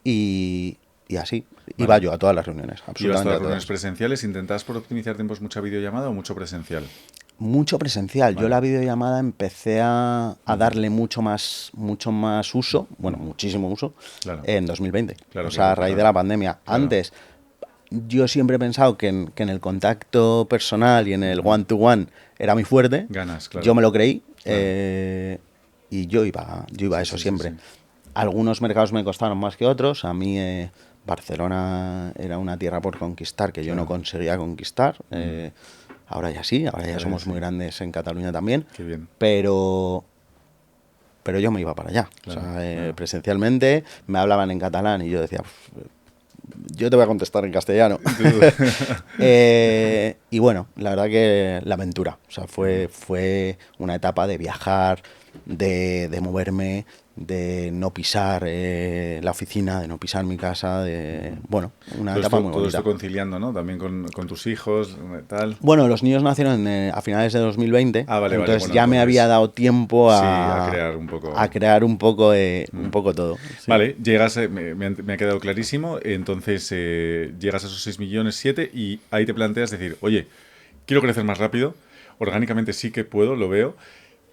Y así iba yo a todas las reuniones. ¿Ibas a todas las reuniones presenciales? ¿Intentabas por optimizar tiempos mucha videollamada o mucho presencial? Mucho presencial. Vale. Yo la videollamada empecé a darle mucho más uso, bueno, muchísimo uso, en 2020. O sea, a raíz de la pandemia. Claro. Antes, yo siempre he pensado que en el contacto personal y en el one-to-one era muy fuerte. Ganas, claro. Yo me lo creí, y yo iba a eso siempre. Sí. Algunos mercados me costaron más que otros. A mí Barcelona era una tierra por conquistar que yo no conseguía conquistar. Ahora ya sí, ahora ya somos muy grandes en Cataluña también. Qué bien. Pero yo me iba para allá. Claro, o sea, presencialmente me hablaban en catalán y yo decía, yo te voy a contestar en castellano. Y bueno, la verdad que la aventura. O sea, fue una etapa de viajar, de moverme, de no pisar la oficina, de no pisar mi casa, una etapa muy bonita. Todo esto conciliando, ¿no? También con tus hijos, tal. Bueno, los niños nacieron a finales de 20mente, vale, entonces ya me había dado tiempo a crear un poco. A crear un poco todo. Sí. Vale, llegas, me ha quedado clarísimo, entonces llegas a esos 6 millones, 7, y ahí te planteas decir, oye, quiero crecer más rápido, orgánicamente sí que puedo, lo veo,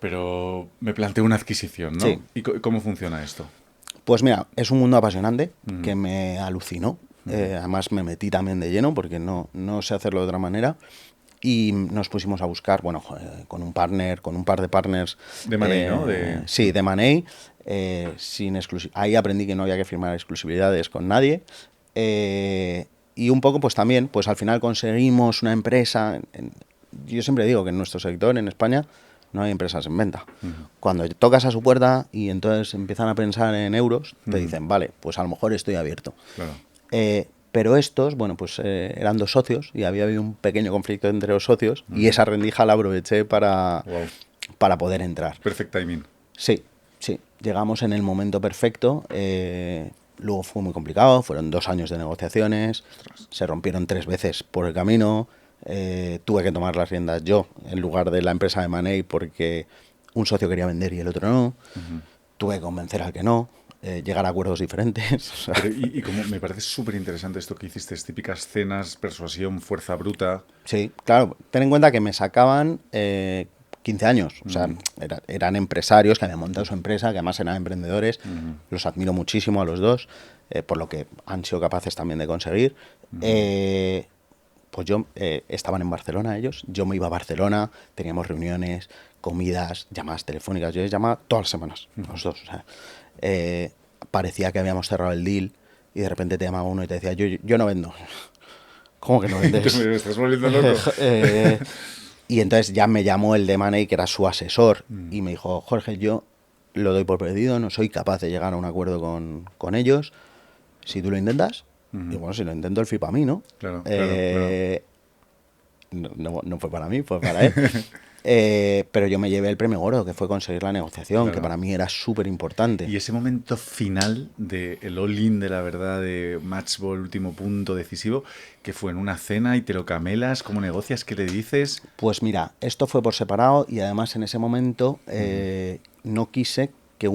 pero me planteo una adquisición, ¿no? Sí. ¿Y cómo funciona esto? Pues mira, es un mundo apasionante que me alucinó. Además me metí también de lleno porque no sé hacerlo de otra manera. Y nos pusimos a buscar, bueno, con un par de partners. De Money, ¿no? Sí, de Money. Ahí aprendí que no había que firmar exclusividades con nadie. Y un poco, pues también, pues al final conseguimos una empresa. Yo siempre digo que en nuestro sector, en España, no hay empresas en venta. Cuando tocas a su puerta y entonces empiezan a pensar en euros, te dicen, vale, pues a lo mejor estoy abierto. Claro. Pero estos, bueno, pues eran 2 socios y había habido un pequeño conflicto entre los socios y esa rendija la aproveché para poder entrar. Perfect timing. Sí. Llegamos en el momento perfecto. Luego fue muy complicado, fueron 2 años de negociaciones, se rompieron 3 veces por el camino. Tuve que tomar las riendas yo en lugar de la empresa de Money porque un socio quería vender y el otro no. Tuve que convencer al que no. Llegar a acuerdos diferentes. O sea. Pero, y como me parece súper interesante esto que hiciste, típicas cenas, persuasión, fuerza bruta. Sí, claro. Ten en cuenta que me sacaban 15 años. O sea, eran empresarios que habían montado su empresa, que además eran emprendedores. Los admiro muchísimo a los dos, por lo que han sido capaces también de conseguir. Pues yo, estaban en Barcelona ellos, yo me iba a Barcelona, teníamos reuniones, comidas, llamadas telefónicas. Yo les llamaba todas las semanas, los dos. O sea, parecía que habíamos cerrado el deal y de repente te llamaba uno y te decía, yo no vendo. ¿Cómo que no vendes? Me estás volviendo loco. Y entonces ya me llamó el de Money, que era su asesor, y me dijo, Jorge, yo lo doy por perdido, no soy capaz de llegar a un acuerdo con ellos. Si tú lo intentas, y bueno, si lo intento, el fee para mí, ¿no? Claro. No fue para mí, fue para él. Pero yo me llevé el premio gordo, que fue conseguir la negociación, que para mí era súper importante. Y ese momento final del all-in de la verdad, de matchball, último punto decisivo, que fue en una cena y te lo camelas, ¿cómo negocias? ¿Qué le dices? Pues mira, esto fue por separado y además en ese momento no quise que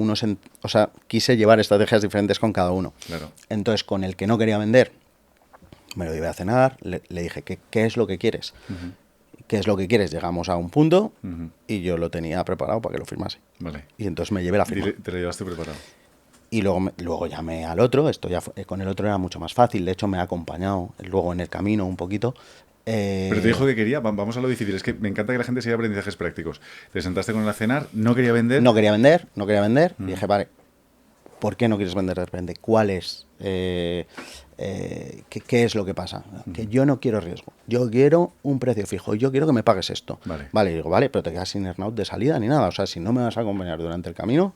quise llevar estrategias diferentes con cada uno. Claro. Entonces, con el que no quería vender, me lo llevé a cenar, le dije, ¿qué es lo que quieres? ¿Qué es lo que quieres? Llegamos a un punto y yo lo tenía preparado para que lo firmase. Vale. Y entonces me llevé la firma. Te lo llevaste preparado. Y luego llamé al otro. Esto ya con el otro era mucho más fácil. De hecho, me ha acompañado luego en el camino un poquito. Pero te dijo que quería, vamos a lo difícil. Es que me encanta que la gente siga aprendizajes prácticos. Te sentaste con él a cenar, no quería vender. No quería vender. Y dije, vale, ¿por qué no quieres vender de repente? ¿Cuál es? ¿Qué es lo que pasa? Que yo no quiero riesgo. Yo quiero un precio fijo. Yo quiero que me pagues esto. Vale. Y digo, vale, pero te quedas sin earnout de salida ni nada. O sea, si no me vas a acompañar durante el camino,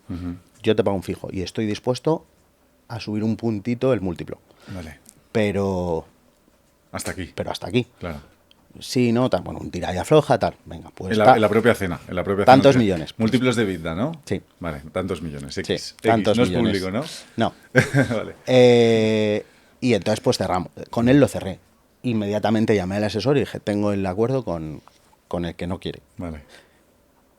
yo te pago un fijo. Y estoy dispuesto a subir un puntito el múltiplo. Vale. Pero hasta aquí. Claro. Sí, no, bueno, un tira y afloja, tal. Venga, pues. En la propia cena. Tantos millones. Múltiplos de EBITDA, ¿no? Sí. Vale, tantos millones. Sí, tantos millones. No es público, ¿no? No. Vale. Y entonces, pues cerramos. Con él lo cerré. Inmediatamente llamé al asesor y dije, tengo el acuerdo con el que no quiere. Vale.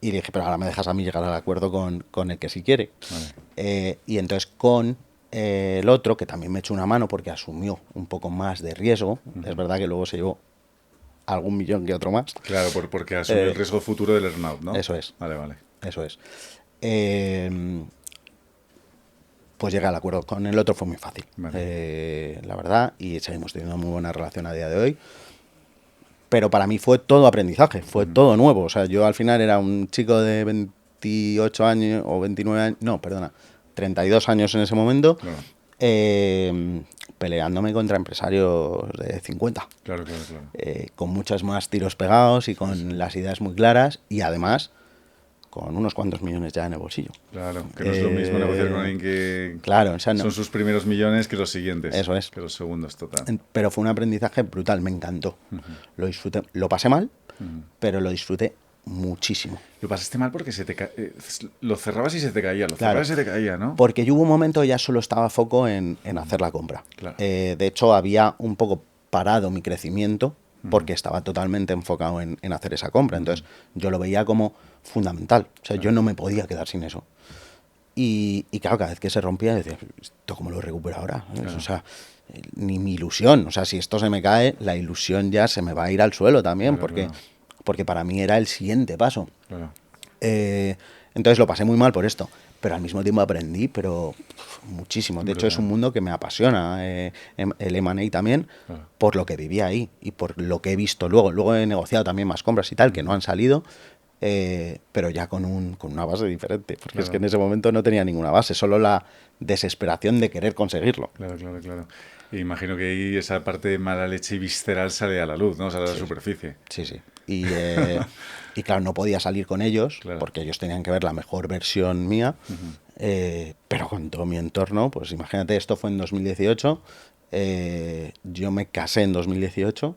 Y le dije, pero ahora me dejas a mí llegar al acuerdo con el que sí quiere. Vale. Y entonces con el otro, que también me echó una mano porque asumió un poco más de riesgo. Es verdad que luego se llevó algún millón que otro más. Claro, porque asumió el riesgo futuro del earnout, ¿no? Eso es. Vale. Eso es. Pues llegué al acuerdo con el otro, fue muy fácil. Vale. La verdad, y seguimos teniendo muy buena relación a día de hoy. Pero para mí fue todo aprendizaje, fue todo nuevo. O sea, yo al final era un chico de 28 años o 29 años, no, perdona, 32 años en ese momento, Claro. Peleándome contra empresarios de 50. Claro. Con muchos más tiros pegados y con las ideas muy claras y además con unos cuantos millones ya en el bolsillo. Claro, que no es lo mismo negociar con alguien que claro, o sea, no. Son sus primeros millones que los siguientes. Eso es. Que los segundos, total. Pero fue un aprendizaje brutal, me encantó. Lo disfruté, lo pasé mal, pero lo disfruté muchísimo. Lo pasaste mal porque lo cerrabas y se te caía, cerrabas y se te caía, ¿no? Porque yo hubo un momento ya solo estaba foco en hacer la compra. Claro. De hecho, había un poco parado mi crecimiento porque estaba totalmente enfocado en hacer esa compra. Entonces, yo lo veía como fundamental. O sea, yo no me podía quedar sin eso. Y claro, cada vez que se rompía, decía, ¿esto cómo lo recupero ahora? Claro. O sea, ni mi ilusión. O sea, si esto se me cae, la ilusión ya se me va a ir al suelo también, claro, porque para mí era el siguiente paso. Claro. Entonces lo pasé muy mal por esto. pero al mismo tiempo aprendí, pero muchísimo. De hecho, es un mundo que me apasiona, el M&A también, por lo que vivía ahí y por lo que he visto luego. Luego he negociado también más compras y tal, que no han salido, pero ya con una base diferente, porque es que en ese momento no tenía ninguna base, solo la desesperación de querer conseguirlo. Claro. Imagino que ahí esa parte de mala leche y visceral sale a la luz, ¿no? Sale a la superficie. Sí. Y claro, no podía salir con ellos, porque ellos tenían que ver la mejor versión mía, pero con todo mi entorno, pues imagínate, esto fue en 2018, yo me casé en 2018,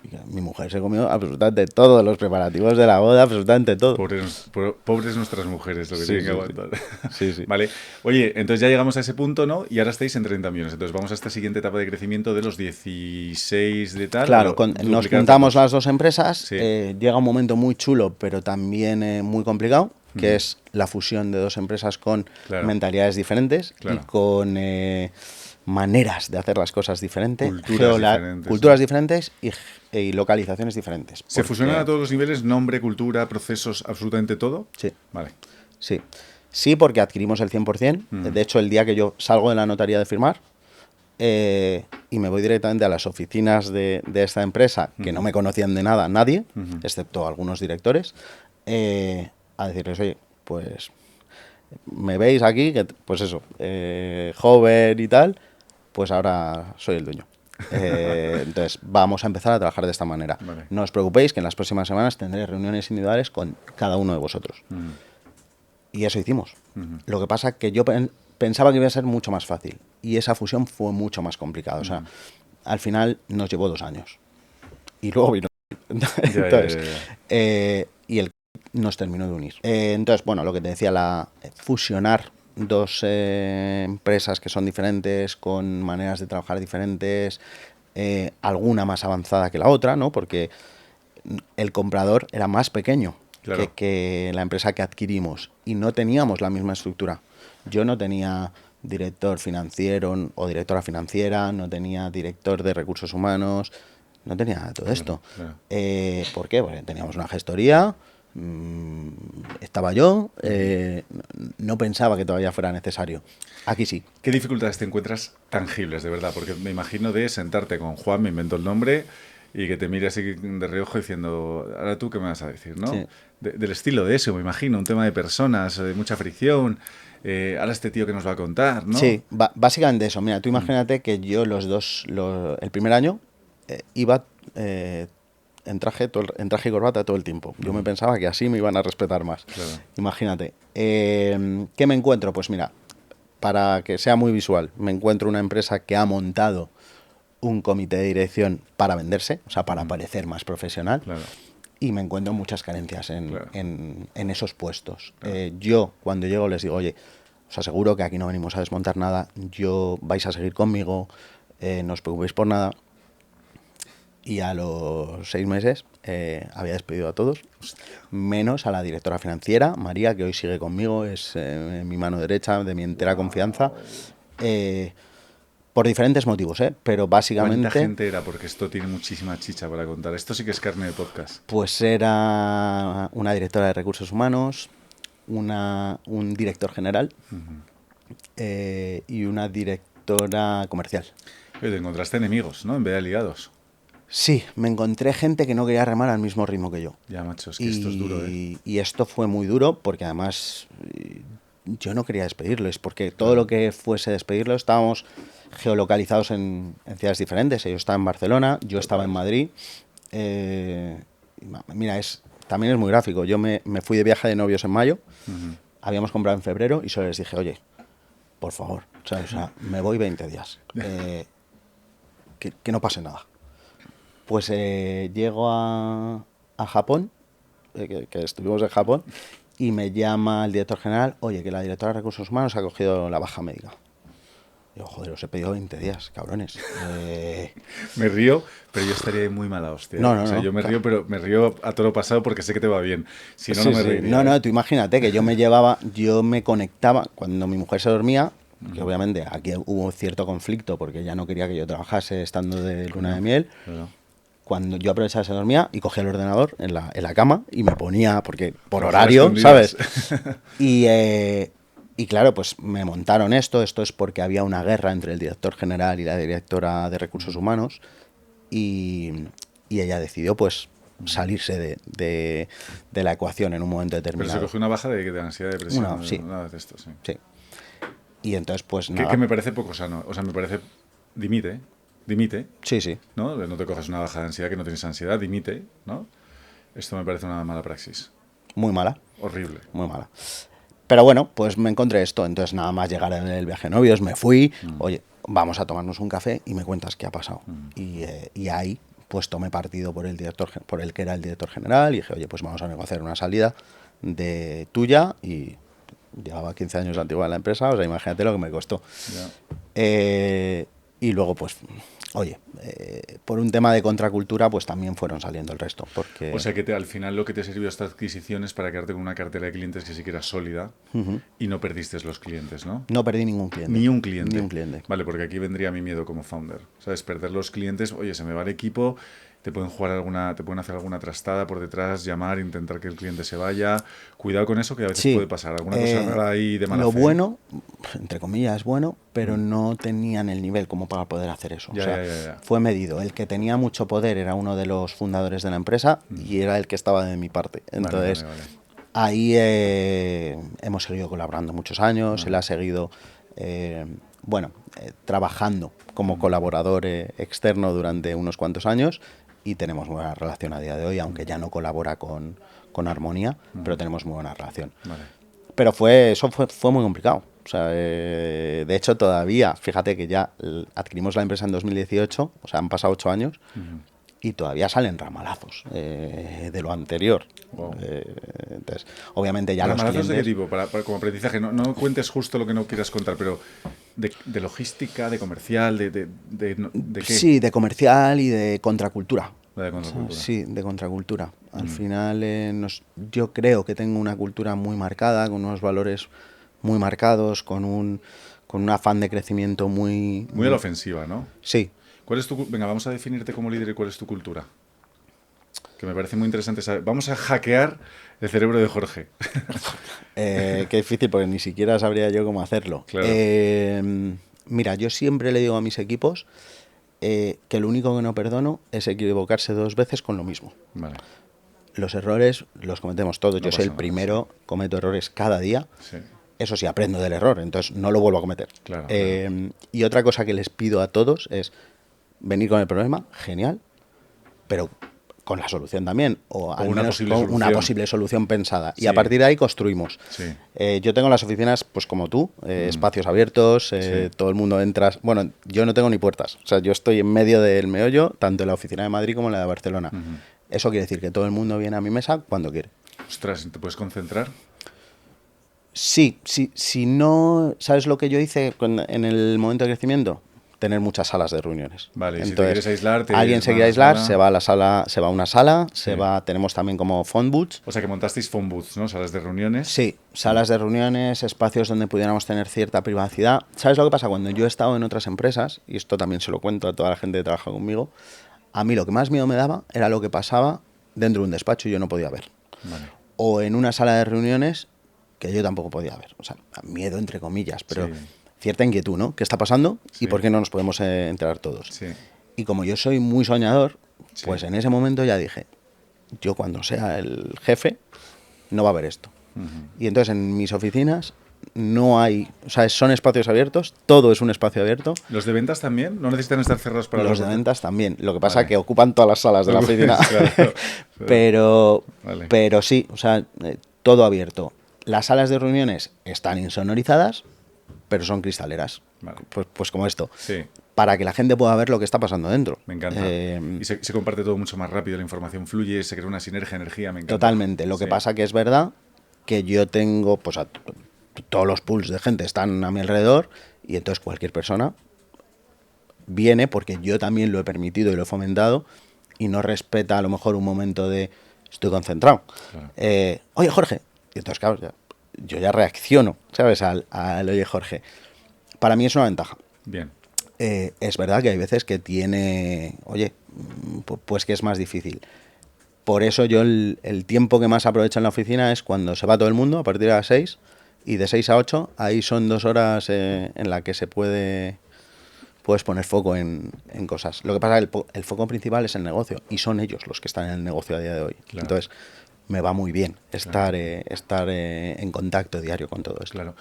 y mi mujer se comió absolutamente todos los preparativos de la boda, absolutamente todo. Pobres nuestras mujeres, lo que tienen que aguantar. Sí. Vale. Oye, entonces ya llegamos a ese punto, ¿no? Y ahora estáis en 30 millones. Entonces vamos a esta siguiente etapa de crecimiento de los 16 de tal. Claro, nos juntamos las dos empresas. Sí. Llega un momento muy chulo, pero también muy complicado, que es la fusión de dos empresas con mentalidades diferentes y con maneras de hacer las cosas diferentes, culturas diferentes y localizaciones diferentes. ¿Se fusionan a todos los niveles, nombre, cultura, procesos, absolutamente todo? Sí. Vale. Sí, porque adquirimos el 100%. De hecho, el día que yo salgo de la notaría de firmar y me voy directamente a las oficinas de esta empresa, que no me conocían de nada, nadie, excepto algunos directores, a decirles, oye, pues me veis aquí, que pues eso, joven y tal, pues ahora soy el dueño. Entonces vamos a empezar a trabajar de esta manera. Vale. No os preocupéis, que en las próximas semanas tendré reuniones individuales con cada uno de vosotros. Y eso hicimos. Lo que pasa es que yo pensaba que iba a ser mucho más fácil y esa fusión fue mucho más complicada. O sea, al final nos llevó 2 años y luego vino. Entonces, y el nos terminó de unir. Entonces, bueno, lo que te decía, fusionar dos empresas que son diferentes, con maneras de trabajar diferentes, alguna más avanzada que la otra, ¿no? Porque el comprador era más pequeño que la empresa que adquirimos y no teníamos la misma estructura. Yo no tenía director financiero o directora financiera, no tenía director de recursos humanos, no tenía todo esto. ¿Por qué? Porque teníamos una gestoría, estaba yo, no pensaba que todavía fuera necesario. Aquí sí. ¿Qué dificultades te encuentras tangibles, de verdad? Porque me imagino de sentarte con Juan, me invento el nombre, y que te mire así de reojo diciendo, ahora tú qué me vas a decir, ¿no? Sí. Del estilo de eso, me imagino, un tema de personas, de mucha fricción. Ahora este tío que nos va a contar, ¿no? Sí, básicamente eso. Mira, tú imagínate que yo el primer año iba en traje y corbata todo el tiempo. Yo me pensaba que así me iban a respetar más. Claro. Imagínate. ¿Qué me encuentro? Pues mira, para que sea muy visual, me encuentro una empresa que ha montado un comité de dirección para venderse, o sea, para parecer más profesional. Claro. Y me encuentro muchas carencias en esos puestos. Claro. Yo, cuando llego, les digo, oye, os aseguro que aquí no venimos a desmontar nada, vais a seguir conmigo, no os preocupéis por nada. Y a los 6 meses había despedido a todos, menos a la directora financiera, María, que hoy sigue conmigo, es mi mano derecha, de mi entera confianza. Por diferentes motivos, pero básicamente... ¿Cuánta gente era? Porque esto tiene muchísima chicha para contar. Esto sí que es carne de podcast. Pues era una directora de recursos humanos, un director general y una directora comercial. Pero te encontraste enemigos, ¿no? En vez de aliados. Sí, me encontré gente que no quería remar al mismo ritmo que yo. Ya, macho, es que esto es duro, ¿eh? Y esto fue muy duro porque además yo no quería despedirles, porque todo lo que fuese despedirlo estábamos geolocalizados en ciudades diferentes. Ellos estaban en Barcelona, yo estaba en Madrid. Mira, también es muy gráfico. Yo me fui de viaje de novios en mayo, habíamos comprado en febrero y solo les dije, oye, por favor, ¿sabes? O sea, me voy 20 días, que no pase nada. Pues llego a Japón, que estuvimos en Japón, y me llama el director general, oye, que la directora de Recursos Humanos ha cogido la baja médica. Digo, joder, os he pedido 20 días, cabrones. Me río, pero yo estaría muy mala hostia. No, o sea, yo me río, pero me río a todo lo pasado porque sé que te va bien. Si no, no me reiría. No, tú imagínate que yo me conectaba cuando mi mujer se dormía, que obviamente aquí hubo cierto conflicto porque ella no quería que yo trabajase estando de luna de miel. Claro. Cuando yo aprovechaba se dormía y cogía el ordenador en la cama y me ponía, porque por horario, ¿sabes? Y Y claro, pues me montaron esto es porque había una guerra entre el director general y la directora de recursos humanos y ella decidió pues salirse de la ecuación en un momento Pero se determinado. cogió una baja de ansiedad, depresión, Sí. nada de esto, sí. Sí. Y entonces pues Que, nada. que me parece poco sano, o sea, me parece, dimite, Sí, sí. ¿no? No te cojas una baja de ansiedad que no tienes ansiedad, dimite, ¿no? Esto me parece una mala praxis, Muy mala. horrible. Muy mala. Pero bueno, pues me encontré esto. Entonces nada más llegar en el viaje de novios, me fui. Oye, vamos a tomarnos un café y me cuentas qué ha pasado. Y ahí pues tomé partido por el que era el director general y dije, oye, pues vamos a negociar una salida de tuya y llevaba 15 años antigua en la empresa, o sea, imagínate lo que me costó. Ya. Y luego pues, oye, por un tema de contracultura pues también fueron saliendo el resto. Porque... O sea que al final lo que te sirvió esta adquisición es para quedarte con una cartera de clientes que sí que era sólida y no perdiste los clientes, ¿no? No perdí ningún cliente. Ni un cliente. Ni un cliente. Vale, porque aquí vendría mi miedo como founder. ¿Sabes? Perder los clientes, oye, se me va el equipo, te pueden hacer alguna trastada por detrás, llamar, intentar que el cliente se vaya. Cuidado con eso, que a veces Sí, puede pasar. Alguna cosa ahí de mala lo fe. bueno, entre comillas, es bueno, pero no tenían el nivel como para poder hacer eso. Ya, o sea, ya. fue medido. El que tenía mucho poder era uno de los fundadores de la empresa y era el que estaba de mi parte. Entonces, Vale. ahí hemos seguido colaborando muchos años. Él ha seguido, trabajando como colaborador externo durante unos cuantos años y tenemos buena relación a día de hoy, aunque ya no colabora con Armonía, pero tenemos muy buena relación. Vale. Pero eso fue muy complicado. O sea, de hecho todavía, fíjate que ya adquirimos la empresa en 2018, o sea, han pasado 8 años y todavía salen ramalazos de lo anterior. Wow. Entonces, obviamente ya los ¿Ramalazos clientes... de qué tipo? Como aprendizaje, no cuentes justo lo que no quieras contar, pero de logística, de comercial, de qué. Sí, de comercial y de contracultura. De contracultura. Sí, de contracultura. Al final yo creo que tengo una cultura muy marcada, con unos valores muy marcados, con un afán de crecimiento muy... Muy a la ofensiva, ¿no? Sí. Venga, vamos a definirte como líder y cuál es tu cultura. Que me parece muy interesante saber. Vamos a hackear el cerebro de Jorge. Qué difícil, porque ni siquiera sabría yo cómo hacerlo. Claro. Mira, yo siempre le digo a mis equipos que lo único que no perdono es equivocarse 2 veces con lo mismo. Vale. Los errores los cometemos todos. No Yo soy el pasa nada, primero, cometo errores cada día. Sí. Eso sí, aprendo del error, entonces no lo vuelvo a cometer. Claro. Y otra cosa que les pido a todos es venir con el problema, genial, pero con la solución también, o al una menos posible con solución. una posible solución pensada. Sí. Y a partir de ahí construimos. Sí. Yo tengo las oficinas, pues como tú, espacios abiertos, Sí. todo el mundo entra. Bueno, yo no tengo ni puertas, o sea, yo estoy en medio del meollo, tanto en la oficina de Madrid como en la de Barcelona. Eso quiere decir que todo el mundo viene a mi mesa cuando quiere. Ostras, ¿te puedes concentrar? Sí, si no, ¿sabes lo que yo hice en el momento de crecimiento? Tener muchas salas de reuniones. Vale, entonces, si te quieres aislar, alguien se vas quiere a aislar, sala. se va a la sala, se va a una sala, Sí. tenemos también como phone booths. O sea que montasteis phone booths, ¿no? Salas de reuniones. Sí, salas de reuniones, espacios donde pudiéramos tener cierta privacidad. ¿Sabes lo que pasa? Cuando yo he estado en otras empresas, y esto también se lo cuento a toda la gente que trabaja conmigo, a mí lo que más miedo me daba era lo que pasaba dentro de un despacho y yo no podía ver. Vale. O en una sala de reuniones que yo tampoco podía ver. O sea, miedo entre comillas, pero Sí. cierta inquietud, ¿no? ¿Qué está pasando Sí. y por qué no nos podemos enterar todos? Sí. Y como yo soy muy soñador, Sí. pues en ese momento ya dije, yo cuando sea el jefe no va a haber esto. Y entonces en mis oficinas no hay, o sea, son espacios abiertos, todo es un espacio abierto. ¿Los de ventas también? ¿No necesitan estar cerrados para Los de ventas también. Lo que pasa Vale. es que ocupan todas las salas de la oficina. Claro. Vale. Pero sí, o sea, todo abierto. Las salas de reuniones están insonorizadas, pero son cristaleras. Vale. Pues como esto. Sí, Para que la gente pueda ver lo que está pasando dentro. me encanta. Y se comparte todo mucho más rápido, la información fluye, se crea una sinergia, energía, me encanta. Totalmente. Lo que Sí. pasa que es verdad que yo tengo, pues todos los pools de gente están a mi alrededor y entonces cualquier persona viene porque yo también lo he permitido y lo he fomentado y no respeta a lo mejor un momento de estoy concentrado. Claro. Oye, Jorge. Y entonces, claro, yo ya reacciono, ¿sabes? Al oye, Jorge. Para mí es una ventaja. Bien. Es verdad que hay veces que tiene, oye, pues que es más difícil. Por eso yo el tiempo que más aprovecho en la oficina es cuando se va todo el mundo, a partir de las 6, Y de 6 a 8, ahí son 2 horas en las que puedes poner foco en cosas. Lo que pasa es que el foco principal es el negocio, y son ellos los que están en el negocio a día de hoy. Claro. Entonces, me va muy bien estar en contacto diario con todo esto. Claro.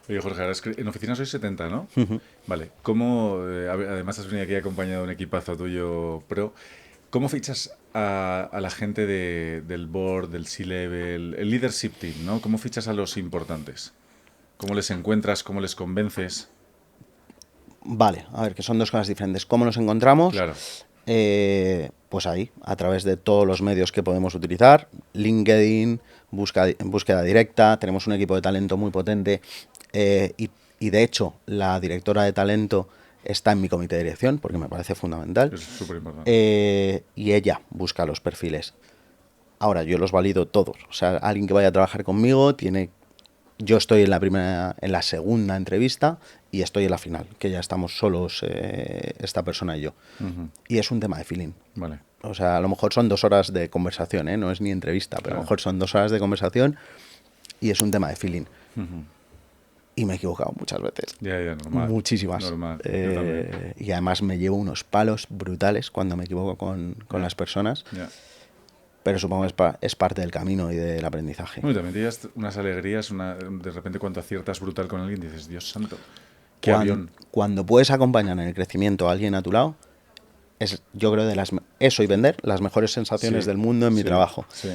Oye, Jorge, ahora en oficina sois 70, ¿no? Ujú. Vale. ¿Cómo, además has venido aquí acompañado de un equipazo tuyo pro, cómo fichas a la gente del board, del C-level, el leadership team, ¿no? ¿Cómo fichas a los importantes? ¿Cómo les encuentras? ¿Cómo les convences? Vale, a ver, que son 2 cosas diferentes. ¿Cómo nos encontramos? Claro. Pues ahí, a través de todos los medios que podemos utilizar, LinkedIn, búsqueda directa, tenemos un equipo de talento muy potente, y de hecho la directora de talento está en mi comité de dirección porque me parece fundamental. Es súper importante. Y ella busca los perfiles. Ahora, yo los valido todos. O sea, alguien que vaya a trabajar conmigo yo estoy en la segunda entrevista y estoy en la final, que ya estamos solos, esta persona y yo. Ujú. Y es un tema de feeling. Vale. O sea, a lo mejor son 2 horas de conversación, no es ni entrevista, pero Claro. a lo mejor son 2 horas de conversación y es un tema de feeling. Ujú. Y me he equivocado muchas veces. Ya, normal. Muchísimas. Normal. Yo también. Y además me llevo unos palos brutales cuando me equivoco con Ya. las personas, Ya. pero supongo que es parte del camino y del aprendizaje. No, y también te llevas unas alegrías, de repente cuando aciertas brutal con alguien dices, Dios santo, qué avión. Cuando puedes acompañar en el crecimiento a alguien a tu lado, yo creo eso y vender las mejores sensaciones Sí, del mundo en mi sí, trabajo. Sí.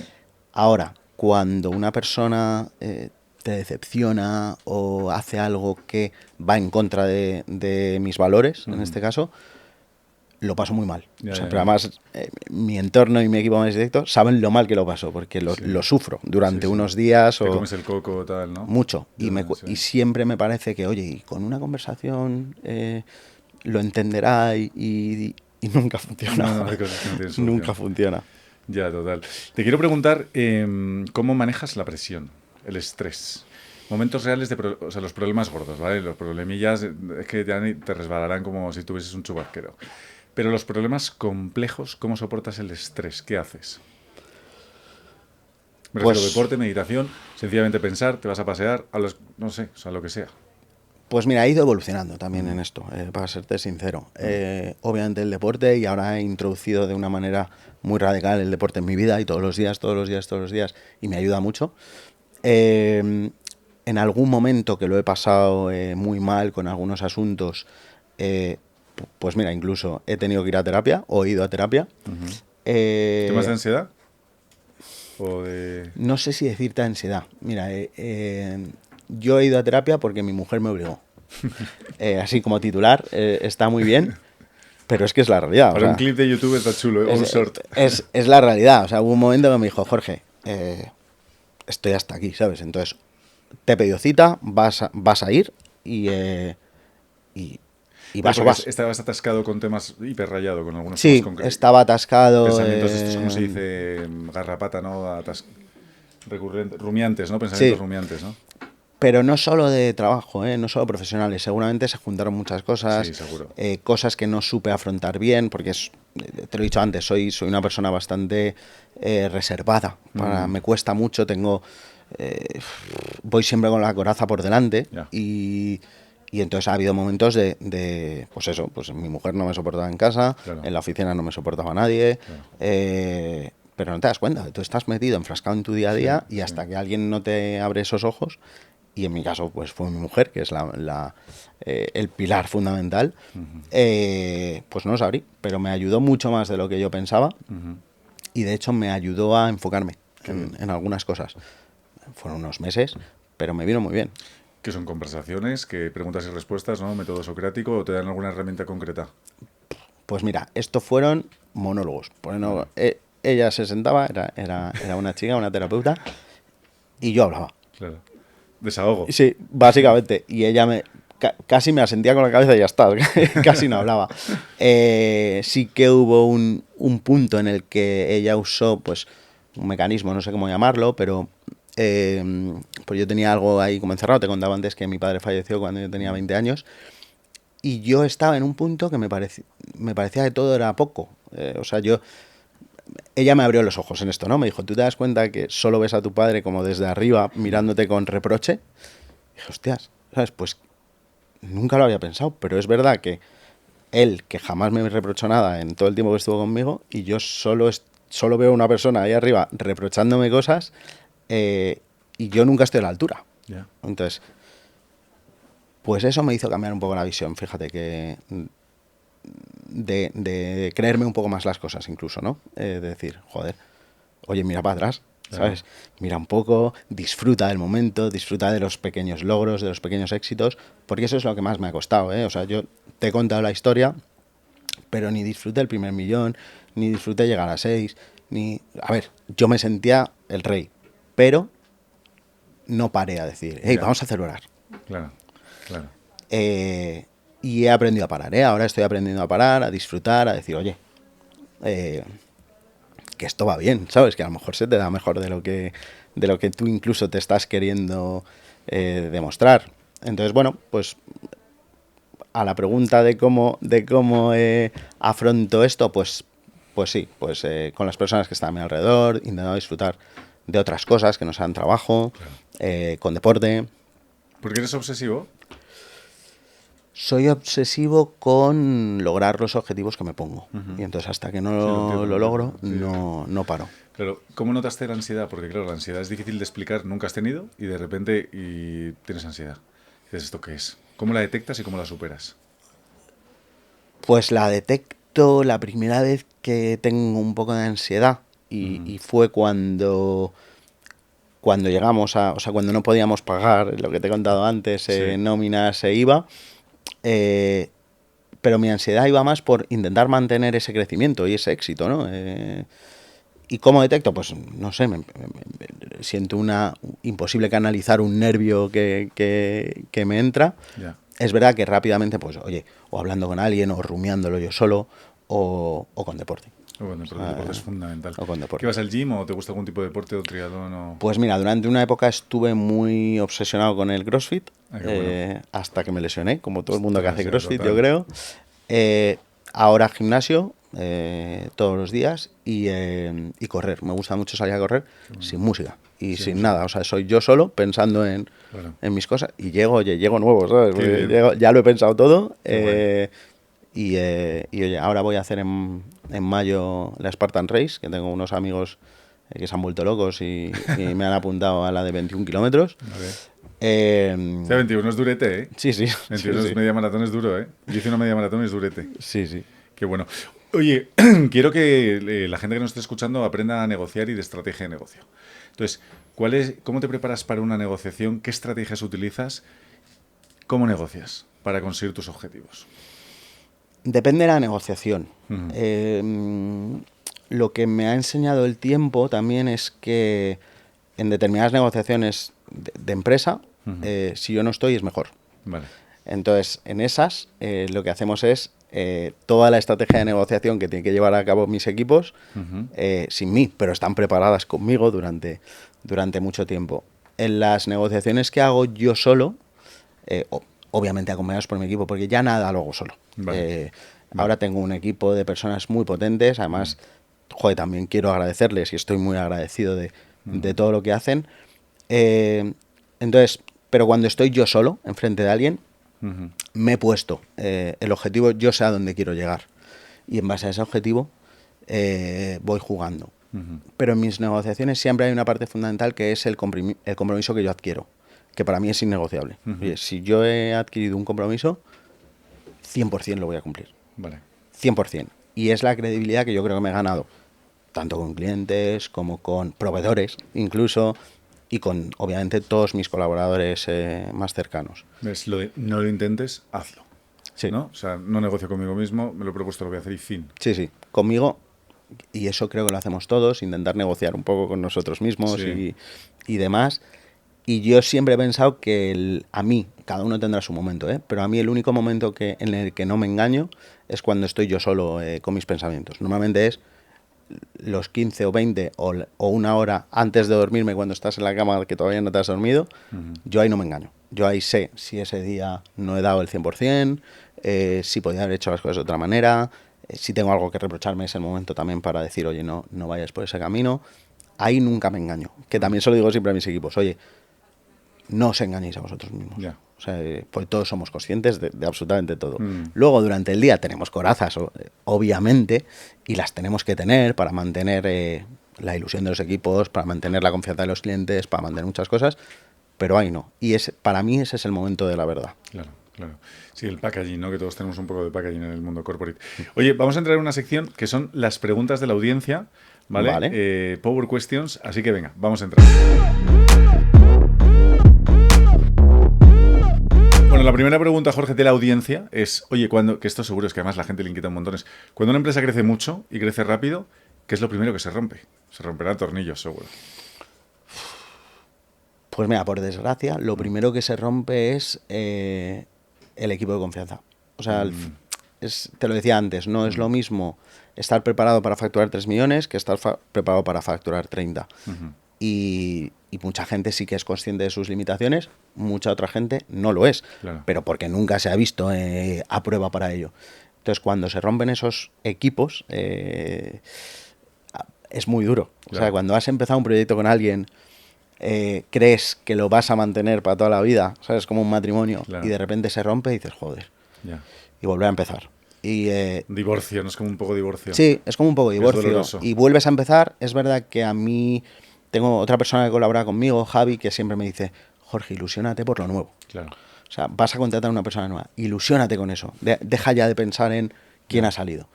Ahora, cuando una persona te decepciona o hace algo que va en contra de mis valores, en este caso, lo paso muy mal. Ya, O sea, ya, pero ya. además, mi entorno y mi equipo más directo saben lo mal que lo paso, porque Sí. lo sufro durante Sí, sí. unos días Te o comes el coco tal, ¿no? mucho. Yo también, sí. Y siempre me parece que, oye, y con una conversación lo entenderá y nunca funciona. No, hay cosas que no tienen solución. Nunca funciona. Ya, total. Te quiero preguntar cómo manejas la presión, el estrés. Momentos reales o sea, los problemas gordos, ¿vale? Los problemillas es que ya te resbalarán como si tuvieses un chubasquero. Pero los problemas complejos, ¿cómo soportas el estrés? ¿Qué haces? Me refiero a deporte, meditación, sencillamente pensar, te vas a pasear, no sé, o sea, lo que sea. Pues mira, he ido evolucionando también en esto, para serte sincero. Obviamente el deporte, y ahora he introducido de una manera muy radical el deporte en mi vida, y todos los días, y me ayuda mucho. En algún momento que lo he pasado muy mal con algunos asuntos, pues mira, incluso he tenido que ir a terapia, o he ido a terapia. ¿Temas de ansiedad? ¿O de...? No sé si decirte ansiedad. Mira, yo he ido a terapia porque mi mujer me obligó. Así como titular, está muy bien, pero es que es la realidad. Para un clip de YouTube está chulo, un short. Es la realidad. O sea, hubo un momento que me dijo, Jorge, estoy hasta aquí, ¿sabes? Entonces, te he pedido cita, vas a ir y vas o vas. Estabas atascado con temas hiperrayado, con algunos Sí, temas concretos. estaba atascado. Pensamientos estos, ¿cómo se dice? Garrapata, ¿no? Recurrentes, rumiantes, ¿no? Pensamientos rumiantes, ¿no? Pero no solo de trabajo, no solo profesionales. Seguramente se juntaron muchas cosas. Sí, seguro. Cosas que no supe afrontar bien, porque te lo he dicho antes, soy una persona bastante reservada. Me cuesta mucho, voy siempre con la coraza por delante. Ya. Y entonces ha habido momentos pues eso, pues mi mujer no me soportaba en casa, Claro. en la oficina no me soportaba nadie. Claro. Pero no te das cuenta, tú estás metido, enfrascado en tu día a día, y hasta que alguien no te abre esos ojos, y en mi caso pues fue mi mujer, que es el pilar fundamental, pues no los abrí, pero me ayudó mucho más de lo que yo pensaba, y de hecho me ayudó a enfocarme en algunas cosas. Fueron unos meses, pero me vino muy bien. ¿Qué son conversaciones? ¿Qué preguntas y respuestas, ¿no? ¿Método socrático o te dan alguna herramienta concreta? Pues mira, estos fueron monólogos. Bueno, ella se sentaba, era una chica, una terapeuta, y yo hablaba. Claro. Desahogo. Sí, básicamente. Y ella casi me asentía con la cabeza y ya está. Casi no hablaba. Sí que hubo un punto en el que ella usó, pues, un mecanismo, no sé cómo llamarlo, pero pues yo tenía algo ahí como encerrado. Te contaba antes que mi padre falleció cuando yo tenía 20 años. Y yo estaba en un punto que me parecía que todo era poco. O sea, ella me abrió los ojos en esto, ¿no? Me dijo, ¿tú te das cuenta que solo ves a tu padre como desde arriba, mirándote con reproche? dije, hostias, ¿sabes? Pues nunca lo había pensado, pero es verdad que él, que jamás me reprochó nada en todo el tiempo que estuvo conmigo, y yo solo veo a una persona ahí arriba reprochándome cosas, y yo nunca estoy a la altura. Ya. Entonces, pues eso me hizo cambiar un poco la visión, fíjate, que de creerme un poco más las cosas incluso, ¿no? De decir, joder, oye, mira para atrás, ¿sabes? Mira un poco, disfruta del momento, disfruta de los pequeños logros, de los pequeños éxitos, porque eso es lo que más me ha costado, ¿eh? O sea, yo te he contado la historia, pero ni disfruté el primer millón, ni disfruté llegar a 6, ni... A ver, yo me sentía el rey, pero no paré a decir, hey, vamos a celebrar. Claro, claro. Y he aprendido a parar, ¿eh? Ahora estoy aprendiendo a parar, a disfrutar, a decir, oye, que esto va bien, ¿sabes? Que a lo mejor se te da mejor de lo que tú incluso te estás queriendo demostrar. Entonces, bueno, pues a la pregunta de cómo afronto esto, pues sí, pues con las personas que están a mi alrededor, intentando disfrutar de otras cosas que no sean trabajo, con deporte. ¿Por qué eres obsesivo? Soy obsesivo con lograr los objetivos que me pongo. Y entonces hasta que no lo logro, no paro. Claro, ¿cómo notaste la ansiedad? Porque claro, la ansiedad es difícil de explicar, nunca has tenido y de repente tienes ansiedad. Dices, ¿esto qué es? ¿Cómo la detectas y cómo la superas? Pues la detecto la primera vez que tengo un poco de ansiedad y fue cuando llegamos o sea, cuando no podíamos pagar lo que te he contado antes, nóminas e IVA. Pero mi ansiedad iba más por intentar mantener ese crecimiento y ese éxito, ¿no? ¿Y cómo detecto? Pues no sé, me siento imposible canalizar un nervio que me entra. Ya. Es verdad que rápidamente, pues oye, o hablando con alguien, o rumiándolo yo solo, o con deporte. O con deporte, el deporte es fundamental. O con deporte. ¿Qué vas al gym o te gusta algún tipo de deporte o triatlón? O... Pues mira, durante una época estuve muy obsesionado con el CrossFit, bueno. hasta que me lesioné, como todo el mundo que hace Sí, CrossFit, total. yo creo. Ahora gimnasio todos los días y correr. Me gusta mucho salir a correr sin música y sin nada. O sea, soy yo solo pensando en mis cosas y llego nuevo, ¿sabes? Ya lo he pensado todo. Y oye, ahora voy a hacer en mayo la Spartan Race, que tengo unos amigos que se han vuelto locos y me han apuntado a la de 21 kilómetros. O sea, 21 es durete, ¿eh? Sí, sí. 21 sí. media maratón es duro, ¿eh? Yo hice una media maratón y es durete. Sí, sí. Qué bueno. Oye, quiero que la gente que nos esté escuchando aprenda a negociar y de estrategia de negocio. Entonces, ¿cómo te preparas para una negociación? ¿Qué estrategias utilizas? ¿Cómo negocias para conseguir tus objetivos? Depende de la negociación. Lo que me ha enseñado el tiempo también es que en determinadas negociaciones de empresa, si yo no estoy, es mejor. Vale. Entonces, en esas, lo que hacemos es toda la estrategia de negociación que tienen que llevar a cabo mis equipos, sin mí, pero están preparadas conmigo durante mucho tiempo. En las negociaciones que hago yo solo, obviamente acompañados por mi equipo, porque ya nada lo hago solo. Vale. Ahora tengo un equipo de personas muy potentes, además, joder, también quiero agradecerles y estoy muy agradecido de todo lo que hacen. Entonces, pero cuando estoy yo solo, enfrente de alguien, me he puesto el objetivo, yo sé a dónde quiero llegar. Y en base a ese objetivo voy jugando. Pero en mis negociaciones siempre hay una parte fundamental que es el compromiso que yo adquiero, que para mí es innegociable. Oye, si yo he adquirido un compromiso, 100% lo voy a cumplir. Vale. 100%. Y es la credibilidad que yo creo que me he ganado, tanto con clientes como con proveedores, incluso, y con, obviamente, todos mis colaboradores más cercanos. ¿Ves? Lo de no lo intentes, hazlo. Sí. ¿No? O sea, no negocio conmigo mismo, me lo he propuesto, lo voy a hacer y fin. Sí, sí. Conmigo, y eso creo que lo hacemos todos, intentar negociar un poco con nosotros mismos y demás. Y yo siempre he pensado que a mí, cada uno tendrá su momento, pero a mí el único momento en el que no me engaño es cuando estoy yo solo con mis pensamientos. Normalmente es los 15 o 20 o una hora antes de dormirme, cuando estás en la cama que todavía no te has dormido. Yo ahí no me engaño. Yo ahí sé si ese día no he dado el 100%, si podía haber hecho las cosas de otra manera, si tengo algo que reprocharme, es el momento también para decir, oye, no vayas por ese camino. Ahí nunca me engaño. Que también se lo digo siempre a mis equipos, oye, no os engañéis a vosotros mismos. Ya. O sea, pues todos somos conscientes de absolutamente todo. Luego, durante el día tenemos corazas, obviamente, y las tenemos que tener para mantener la ilusión de los equipos, para mantener la confianza de los clientes, para mantener muchas cosas, pero ahí no. Y para mí ese es el momento de la verdad. Claro. Claro. Sí, el packaging, ¿no? Que todos tenemos un poco de packaging en el mundo corporate. Oye, vamos a entrar en una sección que son las preguntas de la audiencia, ¿vale? Power Questions, así que venga, vamos a entrar. Bueno, la primera pregunta, Jorge, de la audiencia es, oye, que esto seguro es que además la gente le inquieta un montón, es, cuando una empresa crece mucho y crece rápido, ¿qué es lo primero que se rompe? Se romperán tornillos, seguro. Pues mira, por desgracia, lo primero que se rompe es el equipo de confianza. O sea, te lo decía antes, no es lo mismo estar preparado para facturar 3 millones que estar preparado para facturar 30. Y mucha gente sí que es consciente de sus limitaciones, mucha otra gente no lo es, claro. Pero porque nunca se ha visto a prueba para ello. Entonces, cuando se rompen esos equipos, es muy duro. Claro. O sea, cuando has empezado un proyecto con alguien, crees que lo vas a mantener para toda la vida, ¿sabes? Como un matrimonio, claro. Y de repente se rompe y dices, joder, y volver a empezar. Divorcio, ¿no? Es como un poco divorcio. Sí, es como un poco divorcio. Y vuelves a empezar. Es verdad que a mí tengo otra persona que colabora conmigo, Javi, que siempre me dice, Jorge, ilusiónate por lo nuevo. Claro. O sea, vas a contratar a una persona nueva, ilusiónate con eso. Deja ya de pensar en quién ha salido.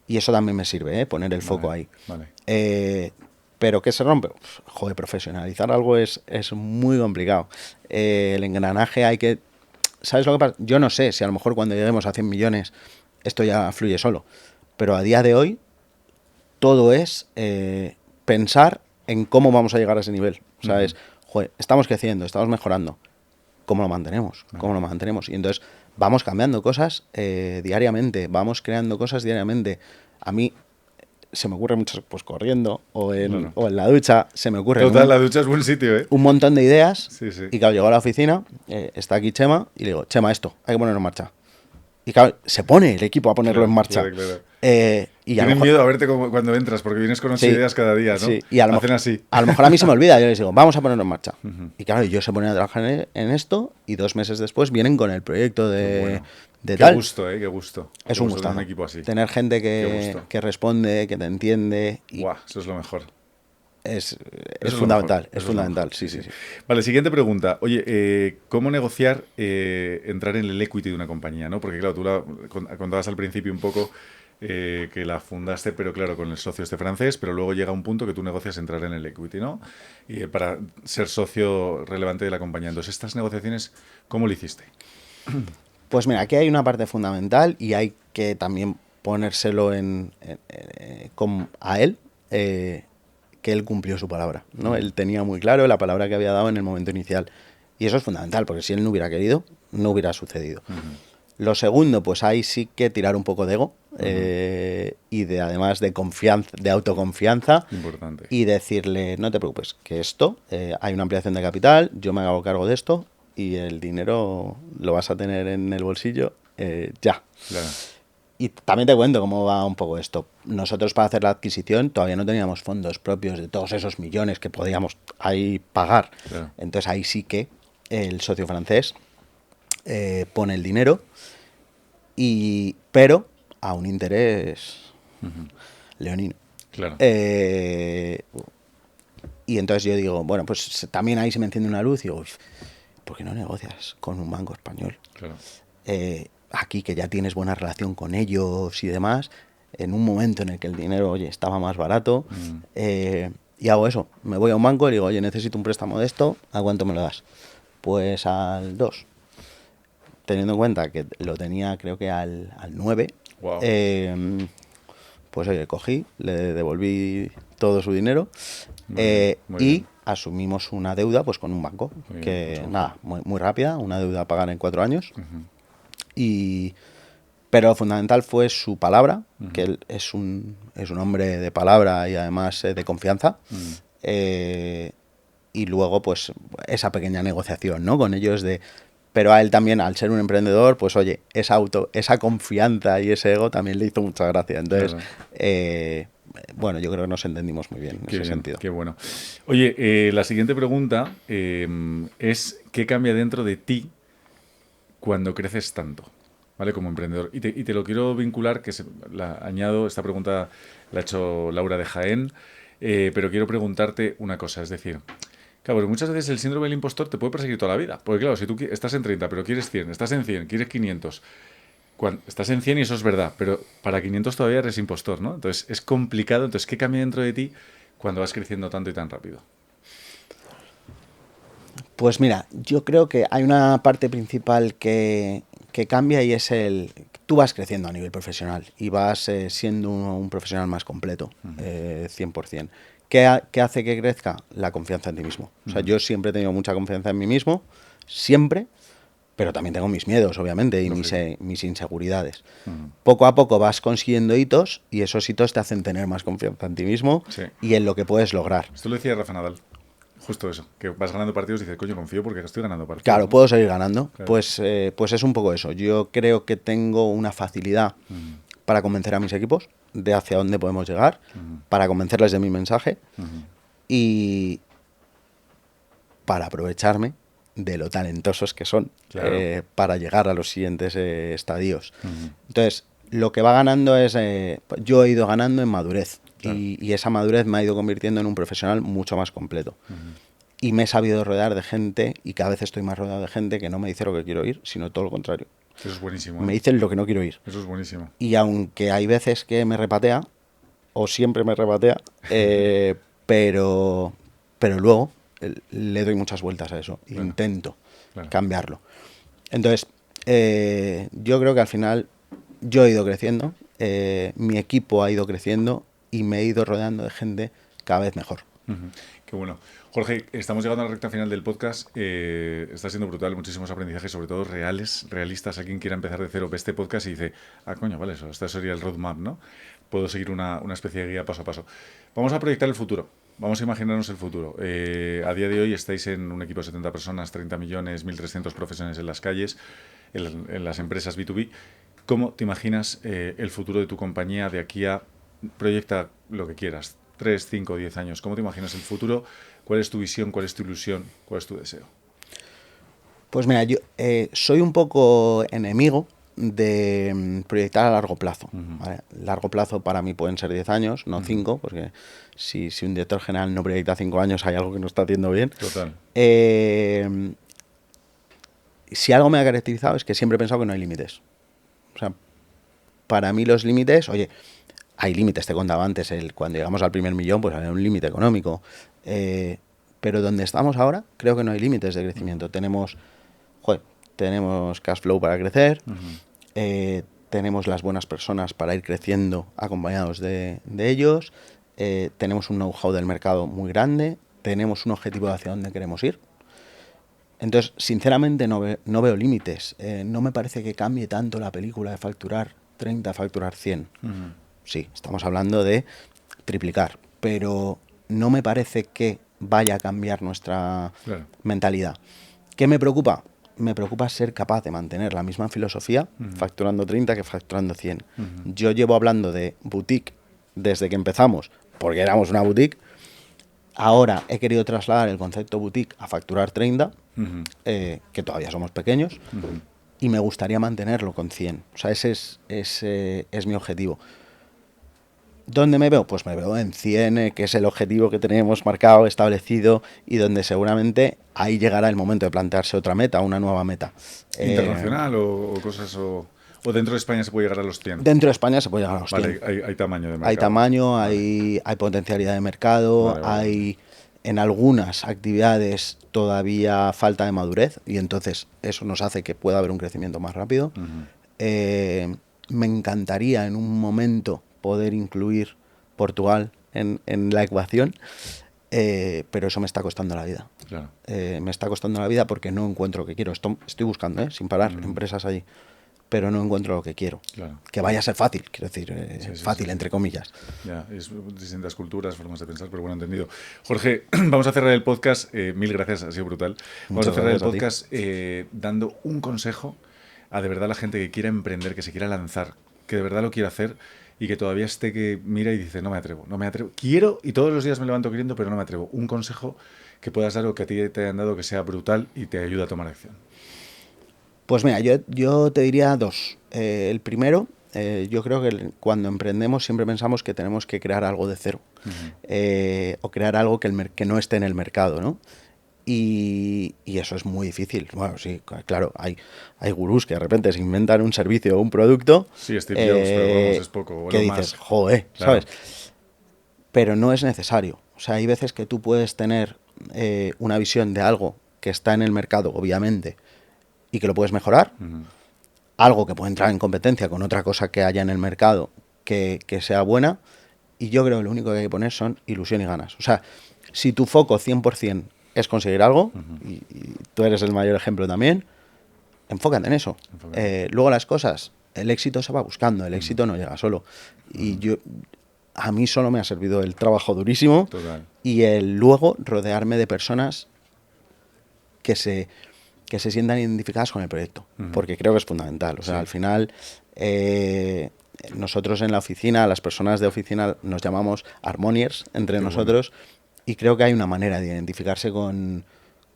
Y eso también me sirve, poner el foco ahí. Vale. ¿Pero qué se rompe? Joder, profesionalizar algo es muy complicado. El engranaje hay que... ¿Sabes lo que pasa? Yo no sé si a lo mejor cuando lleguemos a 100 millones esto ya fluye solo. Pero a día de hoy todo es pensar en cómo vamos a llegar a ese nivel. O sea, joder, estamos creciendo, estamos mejorando. ¿Cómo lo mantenemos? ¿Cómo lo mantenemos? Y entonces vamos cambiando cosas diariamente, vamos creando cosas diariamente. A mí se me ocurre muchas, pues corriendo o en la ducha, se me ocurre. Total, la ducha es buen sitio, ¿eh? Un montón de ideas. Sí, sí. Y claro, llego a la oficina, está aquí Chema, y le digo, Chema, esto, hay que ponerlo en marcha. Y claro, se pone el equipo a ponerlo en marcha. Claro. Y tienen miedo a verte cuando entras, porque vienes con unas ideas cada día, ¿no? Sí, y hacen así. A lo mejor a mí se me olvida, yo les digo, vamos a ponerlo en marcha. Y claro, ellos se ponen a trabajar en esto y 2 meses después vienen con el proyecto de tal. Qué gusto, qué gusto. Es un gusto. Un equipo así. Tener gente que responde, que te entiende. Y eso es lo mejor. Es fundamental, es fundamental, sí. Vale, siguiente pregunta. Oye, ¿cómo negociar entrar en el equity de una compañía, ¿no? Porque claro, tú contabas al principio un poco que la fundaste, pero claro, con el socio francés, pero luego llega un punto que tú negocias entrar en el equity, ¿no? Y para ser socio relevante de la compañía. Entonces, estas negociaciones, ¿cómo lo hiciste? Pues mira, aquí hay una parte fundamental y hay que también ponérselo a él, que él cumplió su palabra, ¿no? Él tenía muy claro la palabra que había dado en el momento inicial. Y eso es fundamental, porque si él no hubiera querido, no hubiera sucedido. Lo segundo, pues ahí sí que tirar un poco de ego y además de confianza, de autoconfianza. Importante. Y decirle, no te preocupes, que esto, hay una ampliación de capital, yo me hago cargo de esto y el dinero lo vas a tener en el bolsillo ya. Claro. Y también te cuento cómo va un poco esto. Nosotros para hacer la adquisición todavía no teníamos fondos propios de todos esos millones que podíamos ahí pagar. Claro. Entonces ahí sí que el socio francés pone el dinero, pero a un interés leonino. Claro. Y entonces yo digo, bueno, pues también ahí se me enciende una luz y digo, ¿por qué no negocias con un banco español? Claro. Aquí que ya tienes buena relación con ellos y demás, en un momento en el que el dinero, oye, estaba más barato, y hago eso, me voy a un banco y digo, oye, necesito un préstamo de esto, ¿a cuánto me lo das? Pues al 2, teniendo en cuenta que lo tenía creo que al 9, wow. Pues oye, cogí, le devolví todo su dinero muy bien. Asumimos una deuda pues con un banco, muy rápida, una deuda a pagar en 4 años. Pero lo fundamental fue su palabra, que él es un hombre de palabra y además de confianza. Y luego, pues, esa pequeña negociación, ¿no? Con ellos pero a él también, al ser un emprendedor, pues oye, esa confianza y ese ego también le hizo mucha gracia. Entonces, bueno, yo creo que nos entendimos muy bien en ese sentido. Qué bueno. Oye, la siguiente pregunta es ¿qué cambia dentro de ti cuando creces tanto? ¿Vale? Como emprendedor. Y te lo quiero vincular, añado, esta pregunta la ha hecho Laura de Jaén, pero quiero preguntarte una cosa, es decir, claro, porque muchas veces el síndrome del impostor te puede perseguir toda la vida. Porque claro, si tú estás en 30, pero quieres 100, estás en 100, quieres 500, estás en 100 y eso es verdad, pero para 500 todavía eres impostor, ¿no? Entonces es complicado. Entonces, ¿qué cambia dentro de ti cuando vas creciendo tanto y tan rápido? Pues mira, yo creo que hay una parte principal que cambia y es tú vas creciendo a nivel profesional y vas siendo un profesional más completo, 100%. ¿Qué hace que crezca? La confianza en ti mismo. O sea, yo siempre he tenido mucha confianza en mí mismo, siempre, pero también tengo mis miedos, obviamente, y mis inseguridades. Poco a poco vas consiguiendo hitos y esos hitos te hacen tener más confianza en ti mismo y en lo que puedes lograr. Esto lo decía Rafa Nadal. Justo eso, que vas ganando partidos y dices, coño, confío porque estoy ganando partidos. Claro, ¿no? puedo seguir ganando. Claro. Pues es un poco eso. Yo creo que tengo una facilidad para convencer a mis equipos de hacia dónde podemos llegar, para convencerles de mi mensaje y para aprovecharme de lo talentosos que son para llegar a los siguientes estadios. Entonces, lo que va ganando es... yo he ido ganando en madurez. Claro. Y esa madurez me ha ido convirtiendo en un profesional mucho más completo. Y me he sabido rodear de gente, y cada vez estoy más rodeado de gente que no me dice lo que quiero oír, sino todo lo contrario. Eso es buenísimo. Me dicen lo que no quiero oír. Eso es buenísimo. Y aunque hay veces que me repatea, o siempre me repatea, pero luego le doy muchas vueltas a eso. Claro. Intento cambiarlo. Entonces, yo creo que al final yo he ido creciendo, mi equipo ha ido creciendo y me he ido rodeando de gente cada vez mejor. Qué bueno. Jorge, estamos llegando a la recta final del podcast. Está siendo brutal, muchísimos aprendizajes, sobre todo realistas. A quien quiera empezar de cero ve este podcast y dice, coño, vale, eso, este sería el roadmap, ¿no? Puedo seguir una especie de guía paso a paso. Vamos a proyectar el futuro. Vamos a imaginarnos el futuro. A día de hoy estáis en un equipo de 70 personas, 30 millones, 1.300 profesionales en las calles, en las empresas B2B. ¿Cómo te imaginas el futuro de tu compañía de aquí a... Proyecta lo que quieras, 3, 5, 10 años. ¿Cómo te imaginas el futuro? ¿Cuál es tu visión? ¿Cuál es tu ilusión? ¿Cuál es tu deseo? Pues mira, yo soy un poco enemigo de proyectar a largo plazo. ¿Vale? Largo plazo para mí pueden ser 10 años, no 5, porque si un director general no proyecta 5 años hay algo que no está haciendo bien. Total. Si algo me ha caracterizado es que siempre he pensado que no hay límites. O sea, para mí los límites, oye, hay límites, te contaba antes, cuando llegamos al primer millón, pues había un límite económico. Pero donde estamos ahora, creo que no hay límites de crecimiento. Tenemos cash flow para crecer, tenemos las buenas personas para ir creciendo acompañados de ellos, tenemos un know-how del mercado muy grande, tenemos un objetivo de hacia dónde queremos ir. Entonces, sinceramente, no veo límites. No me parece que cambie tanto la película de facturar 30 a facturar 100. Sí, estamos hablando de triplicar, pero no me parece que vaya a cambiar nuestra mentalidad. ¿Qué me preocupa? Me preocupa ser capaz de mantener la misma filosofía facturando 30 que facturando 100. Yo llevo hablando de boutique desde que empezamos, porque éramos una boutique. Ahora he querido trasladar el concepto boutique a facturar 30, que todavía somos pequeños, y me gustaría mantenerlo con 100. O sea, ese es mi objetivo. ¿Dónde me veo? Pues me veo en 100, que es el objetivo que tenemos marcado, establecido, y donde seguramente ahí llegará el momento de plantearse otra meta, una nueva meta. ¿Internacional o cosas o dentro de España se puede llegar a los 100? Dentro de España se puede llegar a los 100. Vale, hay tamaño de mercado. Hay tamaño, hay potencialidad de mercado, hay en algunas actividades todavía falta de madurez y entonces eso nos hace que pueda haber un crecimiento más rápido. Me encantaría en un momento poder incluir Portugal en la ecuación, pero eso me está costando la vida. Claro. Me está costando la vida porque no encuentro lo que quiero. Estoy buscando, sin parar, empresas allí, pero no encuentro lo que quiero. Claro. Que vaya a ser fácil, quiero decir, fácil, entre comillas. Ya, es distintas culturas, formas de pensar, pero bueno, entendido. Jorge, vamos a cerrar el podcast. Mil gracias, ha sido brutal. Vamos a cerrar el podcast dando un consejo a de verdad la gente que quiera emprender, que se quiera lanzar, que de verdad lo quiera hacer. y que todavía esté que mira y dice, no me atrevo, no me atrevo. Quiero y todos los días me levanto queriendo, pero no me atrevo. Un consejo que puedas dar o que a ti te hayan dado que sea brutal y te ayude a tomar acción. Pues mira, yo te diría dos. El primero, yo creo que cuando emprendemos siempre pensamos que tenemos que crear algo de cero. O crear algo que no esté en el mercado, ¿no? Y eso es muy difícil. Bueno, sí, claro, hay gurús que de repente se inventan un servicio o un producto. Sí, Steve Jobs, pero vamos, es poco. O que Elon dices, Musk. joder, Claro. ¿sabes? Pero no es necesario. O sea, hay veces que tú puedes tener una visión de algo que está en el mercado, obviamente, y que lo puedes mejorar. Algo que puede entrar en competencia con otra cosa que haya en el mercado que sea buena. Y yo creo que lo único que hay que poner son ilusión y ganas. O sea, si tu foco 100% es conseguir algo, y tú eres el mayor ejemplo también, enfócate en eso. Luego las cosas, el éxito se va buscando, el éxito no llega solo. Y a mí solo me ha servido el trabajo durísimo. Total. Y el luego rodearme de personas que se sientan identificadas con el proyecto, porque creo que es fundamental. O sea, al final, nosotros en la oficina, las personas de oficina nos llamamos Harmoniers entre nosotros, y creo que hay una manera de identificarse con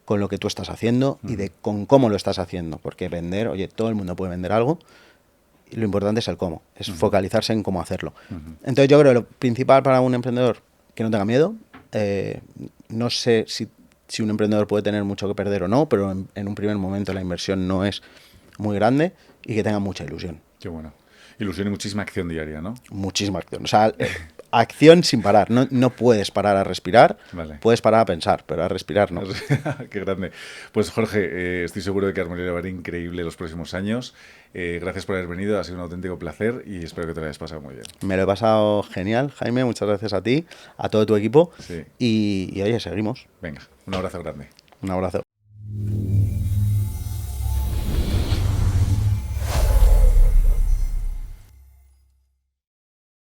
lo que tú estás haciendo y con cómo lo estás haciendo, porque vender, oye, todo el mundo puede vender algo, y lo importante es el cómo, es focalizarse en cómo hacerlo. Entonces yo creo que lo principal para un emprendedor, que no tenga miedo. No sé si un emprendedor puede tener mucho que perder o no, pero en un primer momento la inversión no es muy grande, y que tenga mucha ilusión. Qué bueno. Ilusión y muchísima acción diaria, ¿no? Muchísima acción. O sea, acción sin parar. No puedes parar a respirar, Vale. puedes parar a pensar, pero a respirar no. Qué grande. Pues Jorge, estoy seguro de que Harmonía va a ir increíble los próximos años. Gracias por haber venido, ha sido un auténtico placer y espero que te lo hayas pasado muy bien. Me lo he pasado genial, Jaime. Muchas gracias a ti, a todo tu equipo. Sí. Y oye, seguimos. Venga, un abrazo grande. Un abrazo.